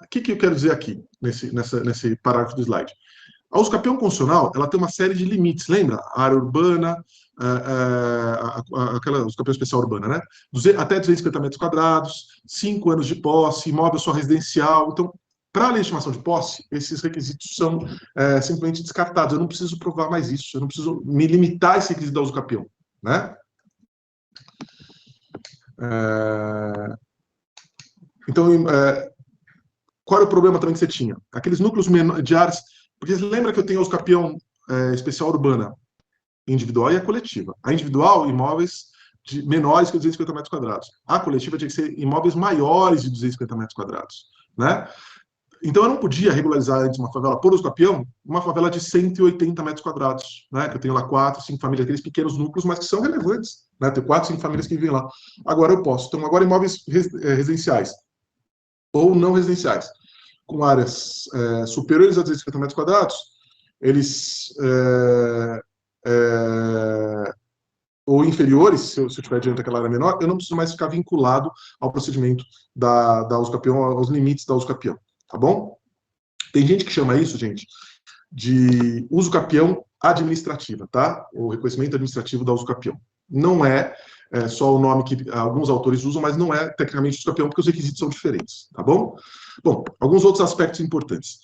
o que eu quero dizer aqui, nesse parágrafo do slide? A usucapião constitucional, ela tem uma série de limites, lembra? A área urbana, aquela usucapião especial urbana, né? Até 250 metros quadrados, 5 anos de posse, imóvel só residencial. Então, para a legitimação de posse, esses requisitos são simplesmente descartados. Eu não preciso provar mais isso, eu não preciso me limitar a esse requisito da usucapião, né? Então, qual era o problema também que você tinha? Aqueles núcleos de áreas... Porque você lembra que eu tenho a usucapião especial urbana individual e a coletiva. A individual, imóveis menores que 250 metros quadrados. A coletiva tinha que ser imóveis maiores de 250 metros quadrados. Né? Então, eu não podia regularizar antes uma favela por usucapião, uma favela de 180 metros quadrados. Né? Que eu tenho lá 4, 5 famílias, aqueles pequenos núcleos, mas que são relevantes. Né? Tem 4, 5 famílias que vivem lá. Agora eu posso. Então, agora imóveis residenciais ou não residenciais, com áreas superiores a 250 metros quadrados, eles... ou inferiores, se eu tiver diante daquela área menor, eu não preciso mais ficar vinculado ao procedimento da usucapião, aos limites da usucapião, tá bom? Tem gente que chama isso, gente, de usucapião administrativa, tá? O reconhecimento administrativo da usucapião. Não é só o nome que alguns autores usam, mas não é tecnicamente usucapião, porque os requisitos são diferentes, tá bom? Bom, alguns outros aspectos importantes.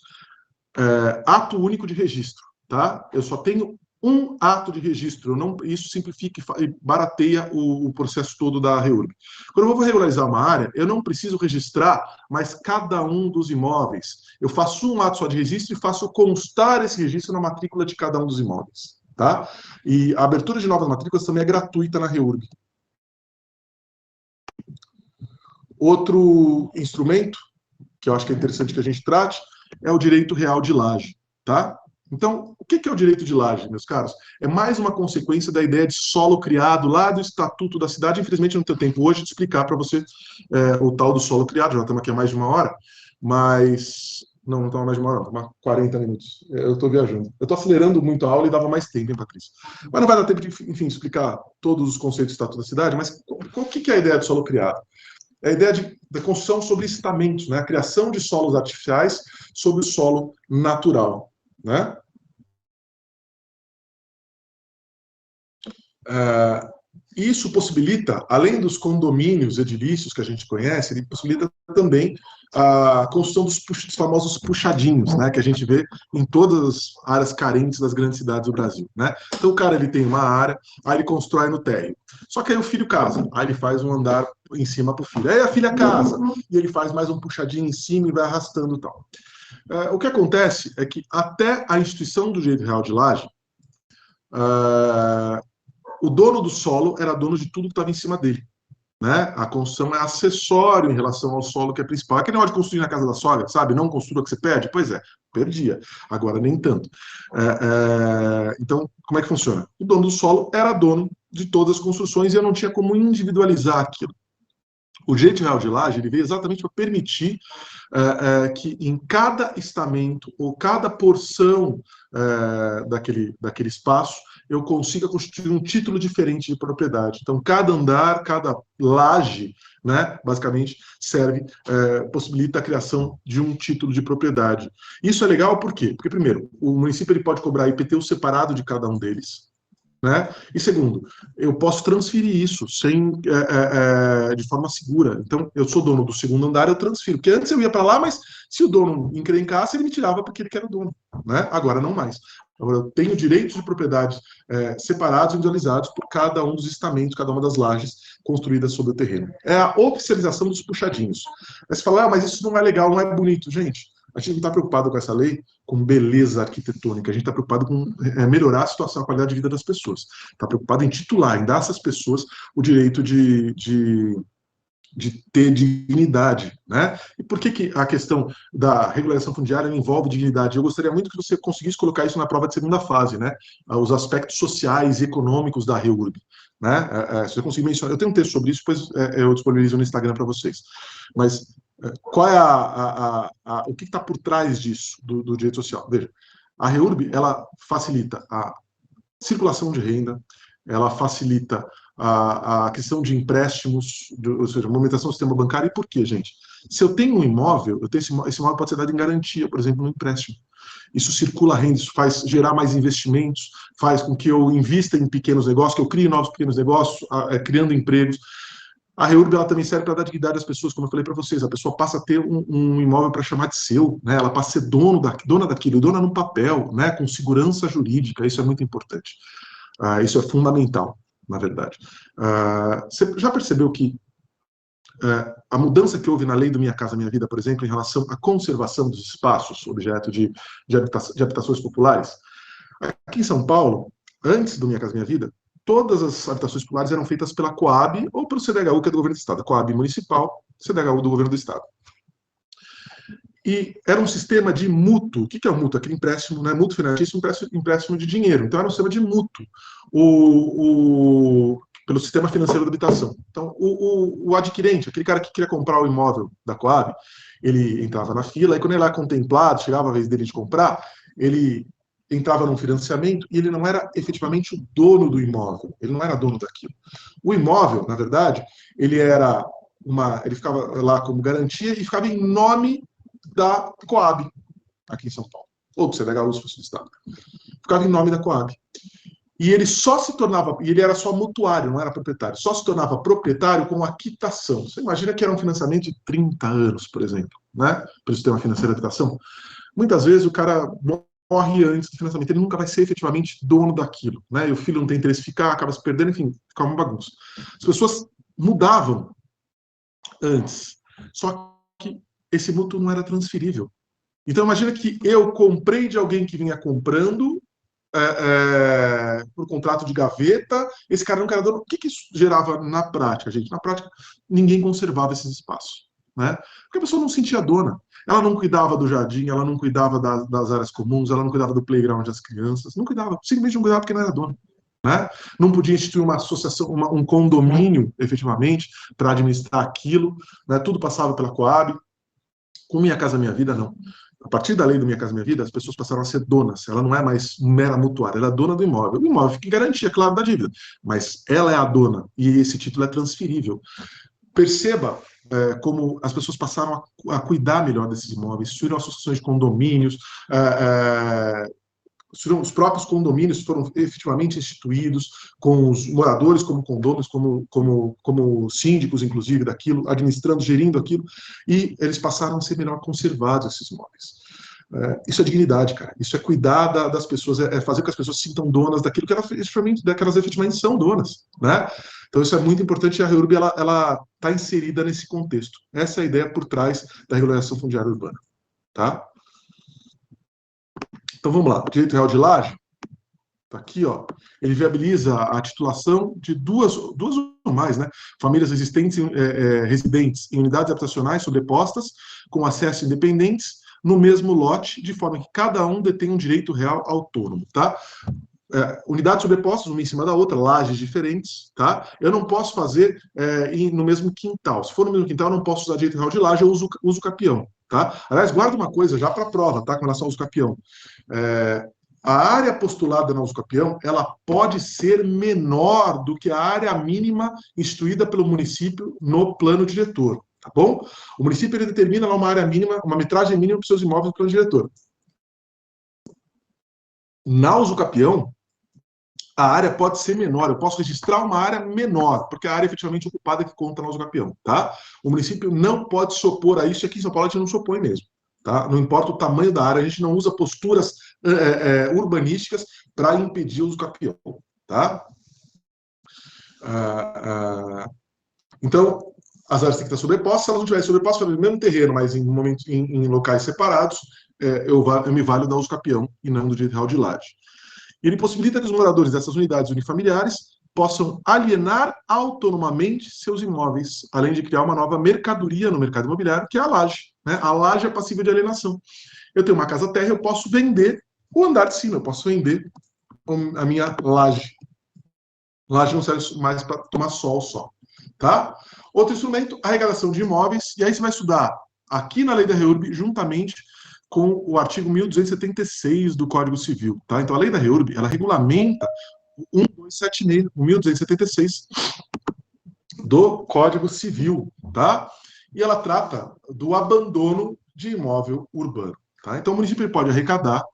Ato único de registro, tá? Eu só tenho um ato de registro, isso simplifica e barateia o processo todo da REURB. Quando eu vou regularizar uma área, eu não preciso registrar mais cada um dos imóveis. Eu faço um ato só de registro e faço constar esse registro na matrícula de cada um dos imóveis. Tá? E a abertura de novas matrículas também é gratuita na REURB. Outro instrumento, que eu acho que é interessante que a gente trate, é o direito real de laje. Tá? Então, o que é o direito de laje, meus caros? É mais uma consequência da ideia de solo criado lá do Estatuto da Cidade. Infelizmente, não tenho tempo hoje de explicar para você o tal do solo criado. Já estamos aqui há mais de uma hora, mas... Não estamos mais de uma hora, estamos há 40 minutos. Eu estou viajando. Eu estou acelerando muito a aula e dava mais tempo, hein, Patrícia? Mas não vai dar tempo de, enfim, explicar todos os conceitos do Estatuto da Cidade, mas o que é a ideia do solo criado? É a ideia da construção sobre estamentos, né? A criação de solos artificiais sobre o solo natural, né? Isso possibilita, além dos condomínios edilícios que a gente conhece, ele possibilita também a construção dos famosos puxadinhos, né, que a gente vê em todas as áreas carentes das grandes cidades do Brasil, né? Então o cara ele tem uma área, aí ele constrói no térreo. Só que aí o filho casa, aí ele faz um andar em cima para o filho. Aí a filha casa e ele faz mais um puxadinho em cima e vai arrastando e tal. O que acontece é que até a instituição do direito real de laje, o dono do solo era dono de tudo que estava em cima dele. Né? A construção é acessório em relação ao solo que é principal. É que nem hora de construir na casa da sogra, sabe? Não construa o que você pede? Pois é, perdia. Agora nem tanto. Então, como é que funciona? O dono do solo era dono de todas as construções e eu não tinha como individualizar aquilo. O direito real de laje ele veio exatamente para permitir que em cada estamento ou cada porção daquele espaço eu consiga constituir um título diferente de propriedade. Então, cada andar, cada laje, né, basicamente, possibilita a criação de um título de propriedade. Isso é legal por quê? Porque, primeiro, o município ele pode cobrar IPTU separado de cada um deles. Né? E segundo, eu posso transferir isso de forma segura. Então, eu sou dono do segundo andar, eu transfiro. Porque antes eu ia para lá, mas se o dono encrencasse, ele me tirava porque ele que era o dono. Né? Agora não mais. Agora eu tenho direitos de propriedade separados, individualizados por cada um dos estamentos, cada uma das lajes construídas sobre o terreno. É a oficialização dos puxadinhos. Aí você fala, mas isso não é legal, não é bonito. Gente, a gente não está preocupado com essa lei, com beleza arquitetônica. A gente está preocupado com melhorar a situação, a qualidade de vida das pessoas. Está preocupado em titular, em dar a essas pessoas o direito de ter dignidade, né? E por que a questão da regularização fundiária envolve dignidade? Eu gostaria muito que você conseguisse colocar isso na prova de segunda fase, né? Os aspectos sociais e econômicos da REURB, né? Se você conseguir mencionar, eu tenho um texto sobre isso, depois eu disponibilizo no Instagram para vocês. Mas qual é o que está por trás disso, do direito social? Veja, a REURB, ela facilita a circulação de renda, ela facilita a questão de empréstimos, ou seja, movimentação do sistema bancário. E por quê, gente? Se eu tenho um imóvel, esse imóvel pode ser dado em garantia, por exemplo, no empréstimo. Isso circula renda, isso faz gerar mais investimentos, faz com que eu invista em pequenos negócios, que eu crie novos pequenos negócios, criando empregos. A REURB ela também serve para dar dignidade às pessoas, como eu falei para vocês. A pessoa passa a ter um imóvel para chamar de seu, né? Ela passa a ser dona daquilo, dona no papel, né? Com segurança jurídica. Isso é muito importante. Isso é fundamental, na verdade. Você já percebeu que a mudança que houve na lei do Minha Casa Minha Vida, por exemplo, em relação à conservação dos espaços, objeto de habitações populares? Aqui em São Paulo, antes do Minha Casa Minha Vida, todas as habitações populares eram feitas pela Coab ou pelo CDHU, que é do governo do Estado. Coab municipal, CDHU do governo do Estado. E era um sistema de mútuo. O que é o mútuo? Aquele empréstimo, né? Mútuo financeiro, empréstimo de dinheiro. Então, era um sistema de mútuo, pelo sistema financeiro da habitação. Então, o adquirente, aquele cara que queria comprar o imóvel da Coab, ele entrava na fila, e quando ele era contemplado, chegava a vez dele de comprar, ele entrava num financiamento e ele não era efetivamente o dono do imóvel, ele não era dono daquilo. O imóvel, na verdade, ele ficava lá como garantia e ficava em nome da Coab, aqui em São Paulo, ou do CDHU, se fosse do Estado. Ficava em nome da Coab. E ele só se tornava, e ele era só mutuário, não era proprietário, só se tornava proprietário com a quitação. Você imagina que era um financiamento de 30 anos, por exemplo, né? Pelo sistema financeiro de habitação. Muitas vezes o cara morre antes do financiamento, ele nunca vai ser efetivamente dono daquilo, né? E o filho não tem interesse em ficar, acaba se perdendo, enfim, fica uma bagunça. As pessoas mudavam antes, só que esse mútuo não era transferível. Então imagina que eu comprei de alguém que vinha comprando por contrato de gaveta, esse cara não era dono. O que isso gerava na prática, gente? Na prática, ninguém conservava esses espaços, né? Porque a pessoa não sentia dona. Ela não cuidava do jardim, ela não cuidava das áreas comuns, ela não cuidava do playground das crianças, não cuidava, simplesmente não cuidava porque não era dona. Né? Não podia instituir uma associação, um condomínio, efetivamente, para administrar aquilo, né? Tudo passava pela Coab. Com Minha Casa Minha Vida, não. A partir da lei do Minha Casa Minha Vida, as pessoas passaram a ser donas. Ela não é mais mera mutuária, ela é dona do imóvel. O imóvel fica em garantia, claro, da dívida, mas ela é a dona e esse título é transferível. Perceba como as pessoas passaram a cuidar melhor desses imóveis, surgiram associações de condomínios, os próprios condomínios foram efetivamente instituídos, com os moradores como condôminos, como síndicos, inclusive, daquilo, administrando, gerindo aquilo, e eles passaram a ser melhor conservados, esses imóveis. Isso é dignidade, cara. Isso é cuidar das pessoas, é fazer com que as pessoas se sintam donas daquilo que elas efetivamente são donas, né? Então isso é muito importante e a REURB ela está inserida nesse contexto. Essa é a ideia por trás da regularização fundiária urbana, tá? Então vamos lá. O direito real de laje, tá aqui, ó. Ele viabiliza a titulação de duas ou mais, né? Famílias residentes em unidades habitacionais sobrepostas, com acesso independentes, no mesmo lote, de forma que cada um detém um direito real autônomo, tá? Unidades sobrepostas, uma em cima da outra, lajes diferentes, tá? Eu não posso fazer no mesmo quintal. Se for no mesmo quintal, eu não posso usar direito real de laje, eu uso capião, tá? Aliás, guarda uma coisa já para a prova, tá? Com relação ao uso capião. A área postulada no uso capião, ela pode ser menor do que a área mínima instituída pelo município no plano diretor, tá bom? O município ele determina lá uma área mínima, uma metragem mínima para os seus imóveis no plano diretor. Na uso capião, a área pode ser menor, eu posso registrar uma área menor, porque a área efetivamente ocupada que conta no uso capião, tá? O município não pode se opor a isso, aqui em São Paulo a gente não se opõe mesmo, tá? Não importa o tamanho da área, a gente não usa posturas urbanísticas para impedir o uso capião, tá? Então, as áreas têm que estar sobrepostas, se elas não estiverem sobrepostas, no mesmo terreno, mas em locais separados, eu me valho da uso capião e não do direito real de laje. Ele possibilita que os moradores dessas unidades unifamiliares possam alienar autonomamente seus imóveis, além de criar uma nova mercadoria no mercado imobiliário, que é a laje, né? A laje é passível de alienação. Eu tenho uma casa-terra, eu posso vender o andar de cima, eu posso vender a minha laje. Laje não serve mais para tomar sol só, tá? Outro instrumento, arrecadação de imóveis, e aí você vai estudar aqui na lei da REURB, juntamente com o artigo 1276 do Código Civil, tá? Então a lei da REURB, ela regulamenta o 1276, o 1276 do Código Civil, tá? E ela trata do abandono de imóvel urbano, tá? Então o município pode arrecadar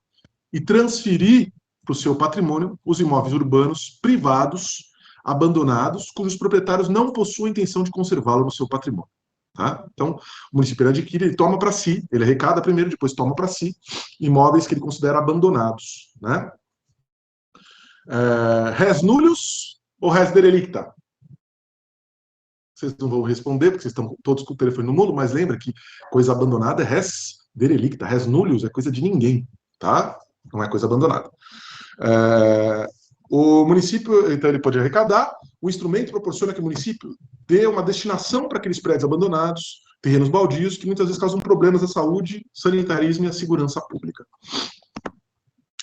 e transferir para o seu patrimônio os imóveis urbanos privados abandonados, cujos proprietários não possuem intenção de conservá-lo no seu patrimônio. Tá? Então, o município adquire, ele toma para si, ele arrecada primeiro, depois toma para si imóveis que ele considera abandonados. Né? Res nullius ou res derelicta? Vocês não vão responder, porque vocês estão todos com o telefone no mundo, mas lembra que coisa abandonada é res derelicta, res nullius é coisa de ninguém, tá? Não é coisa abandonada. O município, então, ele pode arrecadar, o instrumento proporciona que o município dê uma destinação para aqueles prédios abandonados, terrenos baldios, que muitas vezes causam problemas à saúde, sanitarismo e à segurança pública.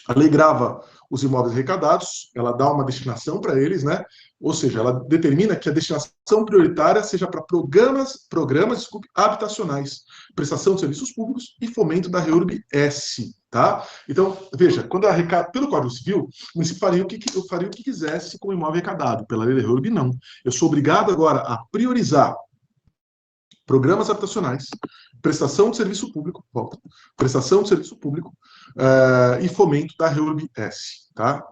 A lei grava os imóveis arrecadados, ela dá uma destinação para eles, né? Ou seja, ela determina que a destinação prioritária seja para programas habitacionais, prestação de serviços públicos e fomento da REURB-S, tá? Então, veja, quando arrecada pelo Código Civil, o município faria o que quisesse com o imóvel arrecadado. Pela lei da REURB, não. Eu sou obrigado agora a priorizar programas habitacionais, prestação de serviço público, prestação de serviço público e fomento da REURB-S, tá?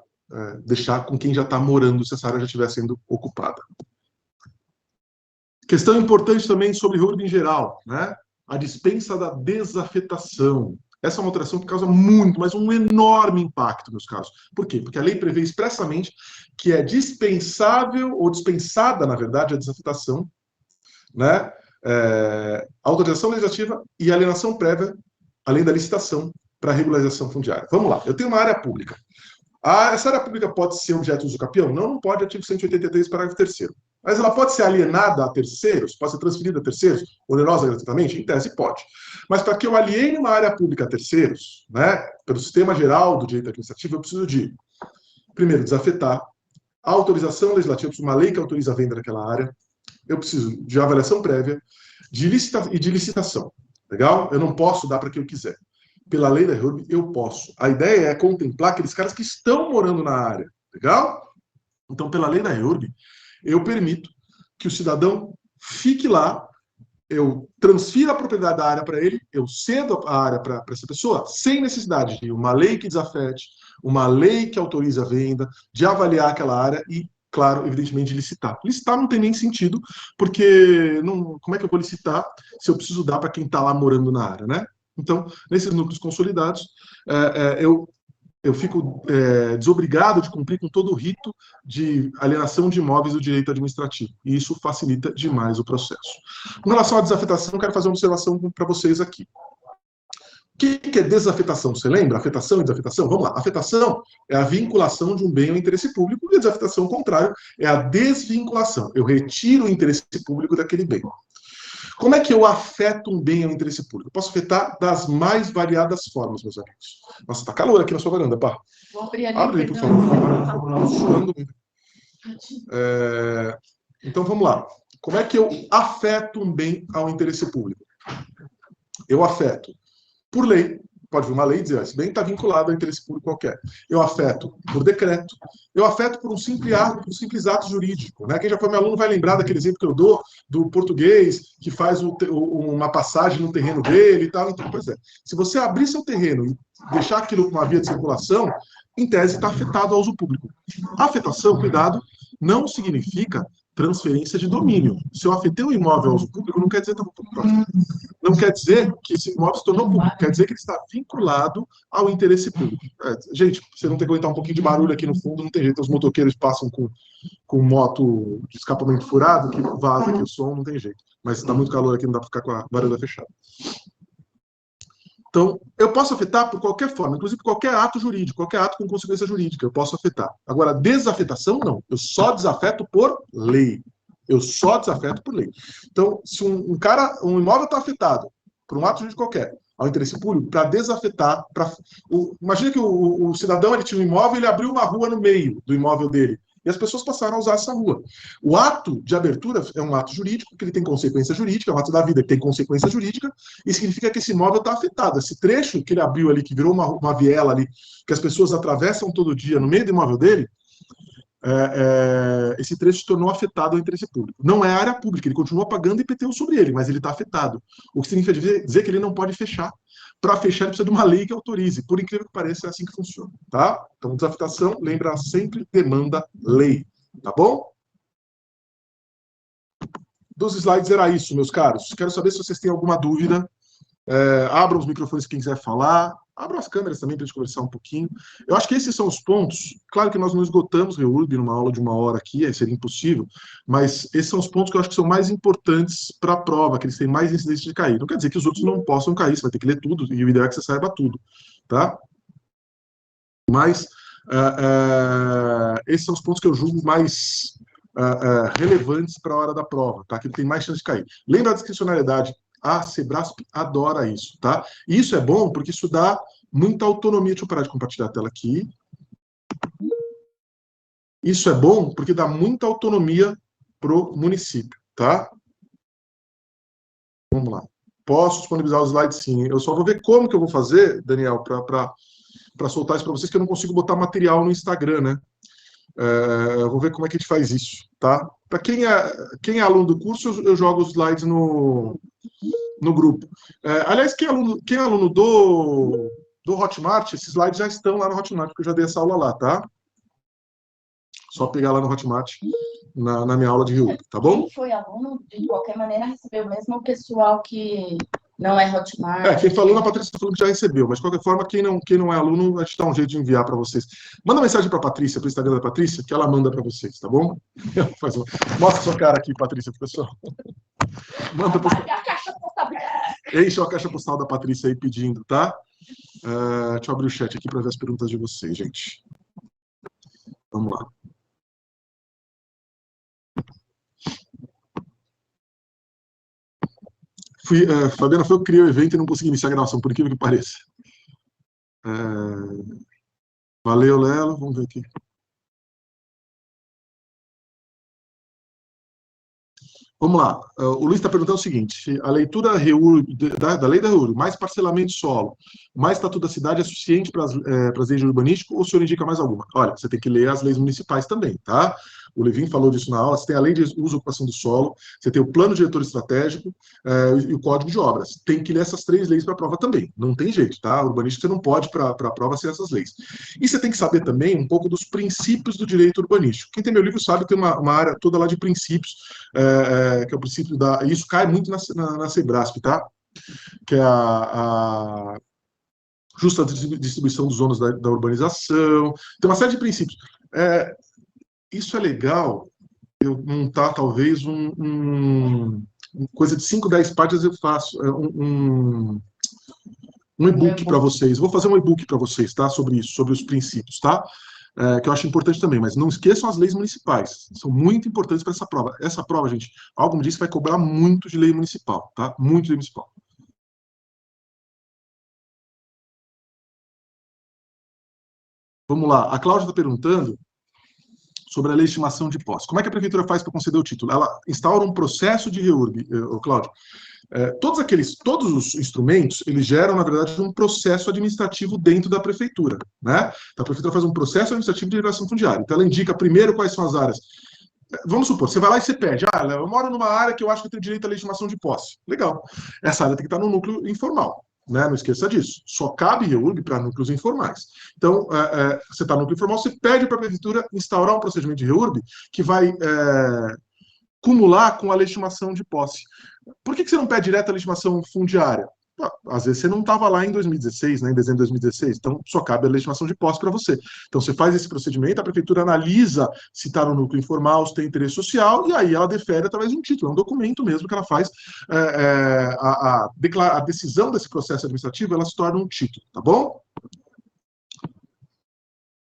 Deixar com quem já está morando, se essa área já estiver sendo ocupada. Questão importante também sobre REURB em geral, né? A dispensa da desafetação. Essa é uma alteração que causa muito, mas um enorme impacto nos casos. Por quê? Porque a lei prevê expressamente que é dispensável, ou dispensada, na verdade, a desafetação, né? Autorização legislativa e alienação prévia, além da licitação para regularização fundiária. Vamos lá, eu tenho uma área pública. Essa área pública pode ser objeto de uso capião? Não, não pode, artigo 183, parágrafo 3º. Mas ela pode ser alienada a terceiros? Pode ser transferida a terceiros? Onerosa gratuitamente? Em tese, pode. Mas para que eu aliene uma área pública a terceiros, né, pelo sistema geral do direito administrativo, eu preciso de, primeiro, desafetar, autorização legislativa, eu preciso de uma lei que autoriza a venda daquela área, eu preciso de avaliação prévia de licitação. Legal? Eu não posso dar para quem eu quiser. Pela lei da REURB, eu posso. A ideia é contemplar aqueles caras que estão morando na área. Legal? Então, pela lei da REURB, eu permito que o cidadão fique lá eu transfiro a propriedade da área para ele, eu cedo a área para essa pessoa, sem necessidade de uma lei que desafete, uma lei que autorize a venda, de avaliar aquela área e, claro, evidentemente, de licitar. Licitar não tem nem sentido, porque como é que eu vou licitar se eu preciso dar para quem está lá morando na área, né? Então, nesses núcleos consolidados, eu fico desobrigado de cumprir com todo o rito de alienação de imóveis do direito administrativo. E isso facilita demais o processo. Com relação à desafetação, eu quero fazer uma observação para vocês aqui. O que é desafetação? Você lembra? Afetação e desafetação? Vamos lá. Afetação é a vinculação de um bem ao interesse público e a desafetação, ao contrário, é a desvinculação. Eu retiro o interesse público daquele bem. Como é que eu afeto um bem ao interesse público? Eu posso afetar das mais variadas formas, meus amigos. Nossa, tá calor aqui na sua varanda, pá. Vou abrir ali, Abre aí, por favor. Estou suando muito. Então, vamos lá. Como é que eu afeto um bem ao interesse público? Eu afeto por lei. Pode vir uma lei e dizer, esse bem está vinculado ao interesse público qualquer. Eu afeto por decreto. Eu afeto por um simples ato jurídico. Né? Quem já foi meu aluno vai lembrar daquele exemplo que eu dou do português que faz uma passagem no terreno dele e tal. Então, pois é. Se você abrir seu terreno e deixar aquilo com uma via de circulação, em tese está afetado ao uso público. Afetação, cuidado, não significa transferência de domínio. Se eu afetei um imóvel ao uso público, não quer dizer não quer dizer que esse imóvel se tornou público, quer dizer que ele está vinculado ao interesse público. Gente, você não tem que aguentar um pouquinho de barulho aqui no fundo, não tem jeito, os motoqueiros passam com moto de escapamento furado, que vaza aqui o som, não tem jeito. Mas está muito calor aqui, não dá para ficar com a barulha fechada. Então, eu posso afetar por qualquer forma, inclusive qualquer ato jurídico, qualquer ato com consequência jurídica, eu posso afetar. Agora, desafetação, não. Eu só desafeto por lei. Eu só desafeto por lei. Então, se um imóvel está afetado por um ato jurídico qualquer, ao interesse público, para desafetar, imagina que o cidadão ele tinha um imóvel e ele abriu uma rua no meio do imóvel dele. E as pessoas passaram a usar essa rua. O ato de abertura é um ato jurídico, que ele tem consequência jurídica, é um ato da vida que tem consequência jurídica, e significa que esse imóvel está afetado. Esse trecho que ele abriu ali, que virou uma viela ali, que as pessoas atravessam todo dia no meio do imóvel dele, esse trecho se tornou afetado ao interesse público. Não é área pública, ele continua pagando IPTU sobre ele, mas ele está afetado. O que significa dizer que ele não pode fechar. Para fechar, ele precisa de uma lei que autorize. Por incrível que pareça, é assim que funciona. Tá? Então, desafetação, lembra, sempre demanda lei. Tá bom? Dos slides era isso, meus caros. Quero saber se vocês têm alguma dúvida. Abram os microfones quem quiser falar. Abram as câmeras também para a gente conversar um pouquinho. Eu acho que esses são os pontos. Claro que nós não esgotamos REURB numa aula de 1 hora aqui, aí seria impossível, mas esses são os pontos que eu acho que são mais importantes para a prova, que eles têm mais incidência de cair. Não quer dizer que os outros não possam cair, você vai ter que ler tudo, e o ideal é que você saiba tudo. Tá? Mas esses são os pontos que eu julgo mais relevantes para a hora da prova, tá? Que tem mais chance de cair. Lembra da discricionariedade? A Sebrasp adora isso, tá? E isso é bom porque isso dá muita autonomia. Deixa eu parar de compartilhar a tela aqui. Isso é bom porque dá muita autonomia pro município, tá? Vamos lá. Posso disponibilizar os slides, sim. Eu só vou ver como que eu vou fazer, Daniel, para soltar isso para vocês, que eu não consigo botar material no Instagram, né? Eu vou ver como é que a gente faz isso, tá? Para quem é aluno do curso, eu jogo os slides no grupo. Aliás, quem é aluno do Hotmart, esses slides já estão lá no Hotmart, porque eu já dei essa aula lá, tá? Só pegar lá no Hotmart, na minha aula de REURB, tá bom? Quem foi aluno, de qualquer maneira, recebeu mesmo o pessoal que não é Hotmart. Quem falou, a Patrícia falou que já recebeu, mas de qualquer forma, quem não é aluno, a gente dá um jeito de enviar para vocês. Manda mensagem para a Patrícia, para o Instagram da Patrícia, que ela manda para vocês, tá bom? Mostra sua cara aqui, Patrícia, pro pessoal. Manda para a caixa postal. Enche a caixa postal da Patrícia aí pedindo, tá? Deixa eu abrir o chat aqui para ver as perguntas de vocês, gente. Vamos lá. Fabiana, eu criei o evento e não consegui iniciar a gravação, por incrível que pareça. Valeu, Lelo. Vamos ver aqui. Vamos lá. O Luiz está perguntando o seguinte: a leitura da lei da REURB, mais parcelamento de solo, mais estatuto da cidade é suficiente para as leis de urbanístico ou o senhor indica mais alguma? Olha, você tem que ler as leis municipais também, tá? o Levin falou disso na aula, você tem a lei de uso e ocupação do solo, você tem o plano diretor estratégico e o código de obras. Tem que ler essas 3 leis para a prova também, não tem jeito, tá? Urbanístico você não pode para a prova ser essas leis. E você tem que saber também um pouco dos princípios do direito urbanístico. Quem tem meu livro sabe que tem uma área toda lá de princípios, que é o princípio da... Isso cai muito na Sebrasp, tá? Que é a justa distribuição dos ônus da urbanização. Tem uma série de princípios. Isso é legal eu montar, talvez, coisa de 5, 10 páginas eu faço um e-book para vocês. Vou fazer um e-book para vocês, tá? Sobre isso, sobre os princípios, tá? Que eu acho importante também, mas não esqueçam as leis municipais. São muito importantes para essa prova. Essa prova, gente, algo me diz que vai cobrar muito de lei municipal, tá? Muito de lei municipal. Vamos lá. A Cláudia está perguntando sobre a lei de estimação de posse. Como é que a prefeitura faz para conceder o título? Ela instaura um processo de reurb, Cláudio. Todos os instrumentos, eles geram, na verdade, um processo administrativo dentro da prefeitura, né? Então, a prefeitura faz um processo administrativo de liberação fundiária. Então, ela indica primeiro quais são as áreas. Vamos supor, você vai lá e você pede, eu moro numa área que eu acho que eu tenho direito à legitimação de posse. Legal. Essa área tem que estar no núcleo informal, né? Não esqueça disso. Só cabe reúbe para núcleos informais. Então, você está no núcleo informal, você pede para a prefeitura instaurar um procedimento de reúbe que vai cumular com a legitimação de posse. Por que você não pede direto a legitimação fundiária? Às vezes você não estava lá em 2016, né, em dezembro de 2016, então só cabe a legitimação de posse para você. Então você faz esse procedimento, a prefeitura analisa se está no núcleo informal, se tem interesse social, e aí ela defere através de um título, é um documento mesmo que ela faz. A decisão desse processo administrativo, ela se torna um título, tá bom?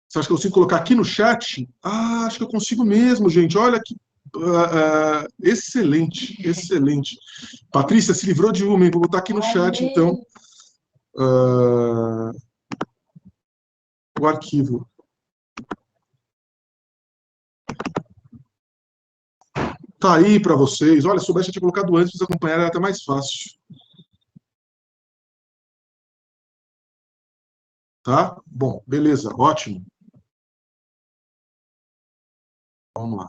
Você acha que eu consigo colocar aqui no chat? Acho que eu consigo mesmo, gente. Olha que excelente, excelente. Patrícia se livrou de uma, hein? Vou botar aqui no chat, então, o arquivo. Tá aí para vocês. Olha, se soubesse, eu tinha colocado antes, para acompanhar, era até mais fácil. Tá? Bom, beleza, ótimo. Vamos lá.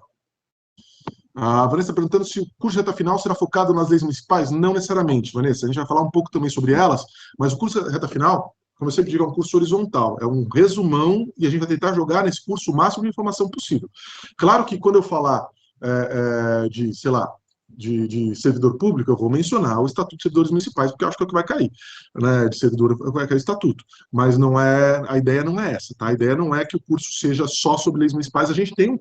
A Vanessa perguntando se o curso de reta final será focado nas leis municipais. Não necessariamente, Vanessa. A gente vai falar um pouco também sobre elas, mas o curso de reta final, como eu sempre digo, é um curso horizontal. É um resumão e a gente vai tentar jogar nesse curso o máximo de informação possível. Claro que quando eu falar de, sei lá, de servidor público, eu vou mencionar o Estatuto de Servidores Municipais, porque eu acho que é o que vai cair, né? De servidor vai cair estatuto. Mas não é, a ideia não é essa, tá? A ideia não é que o curso seja só sobre leis municipais. A gente tem um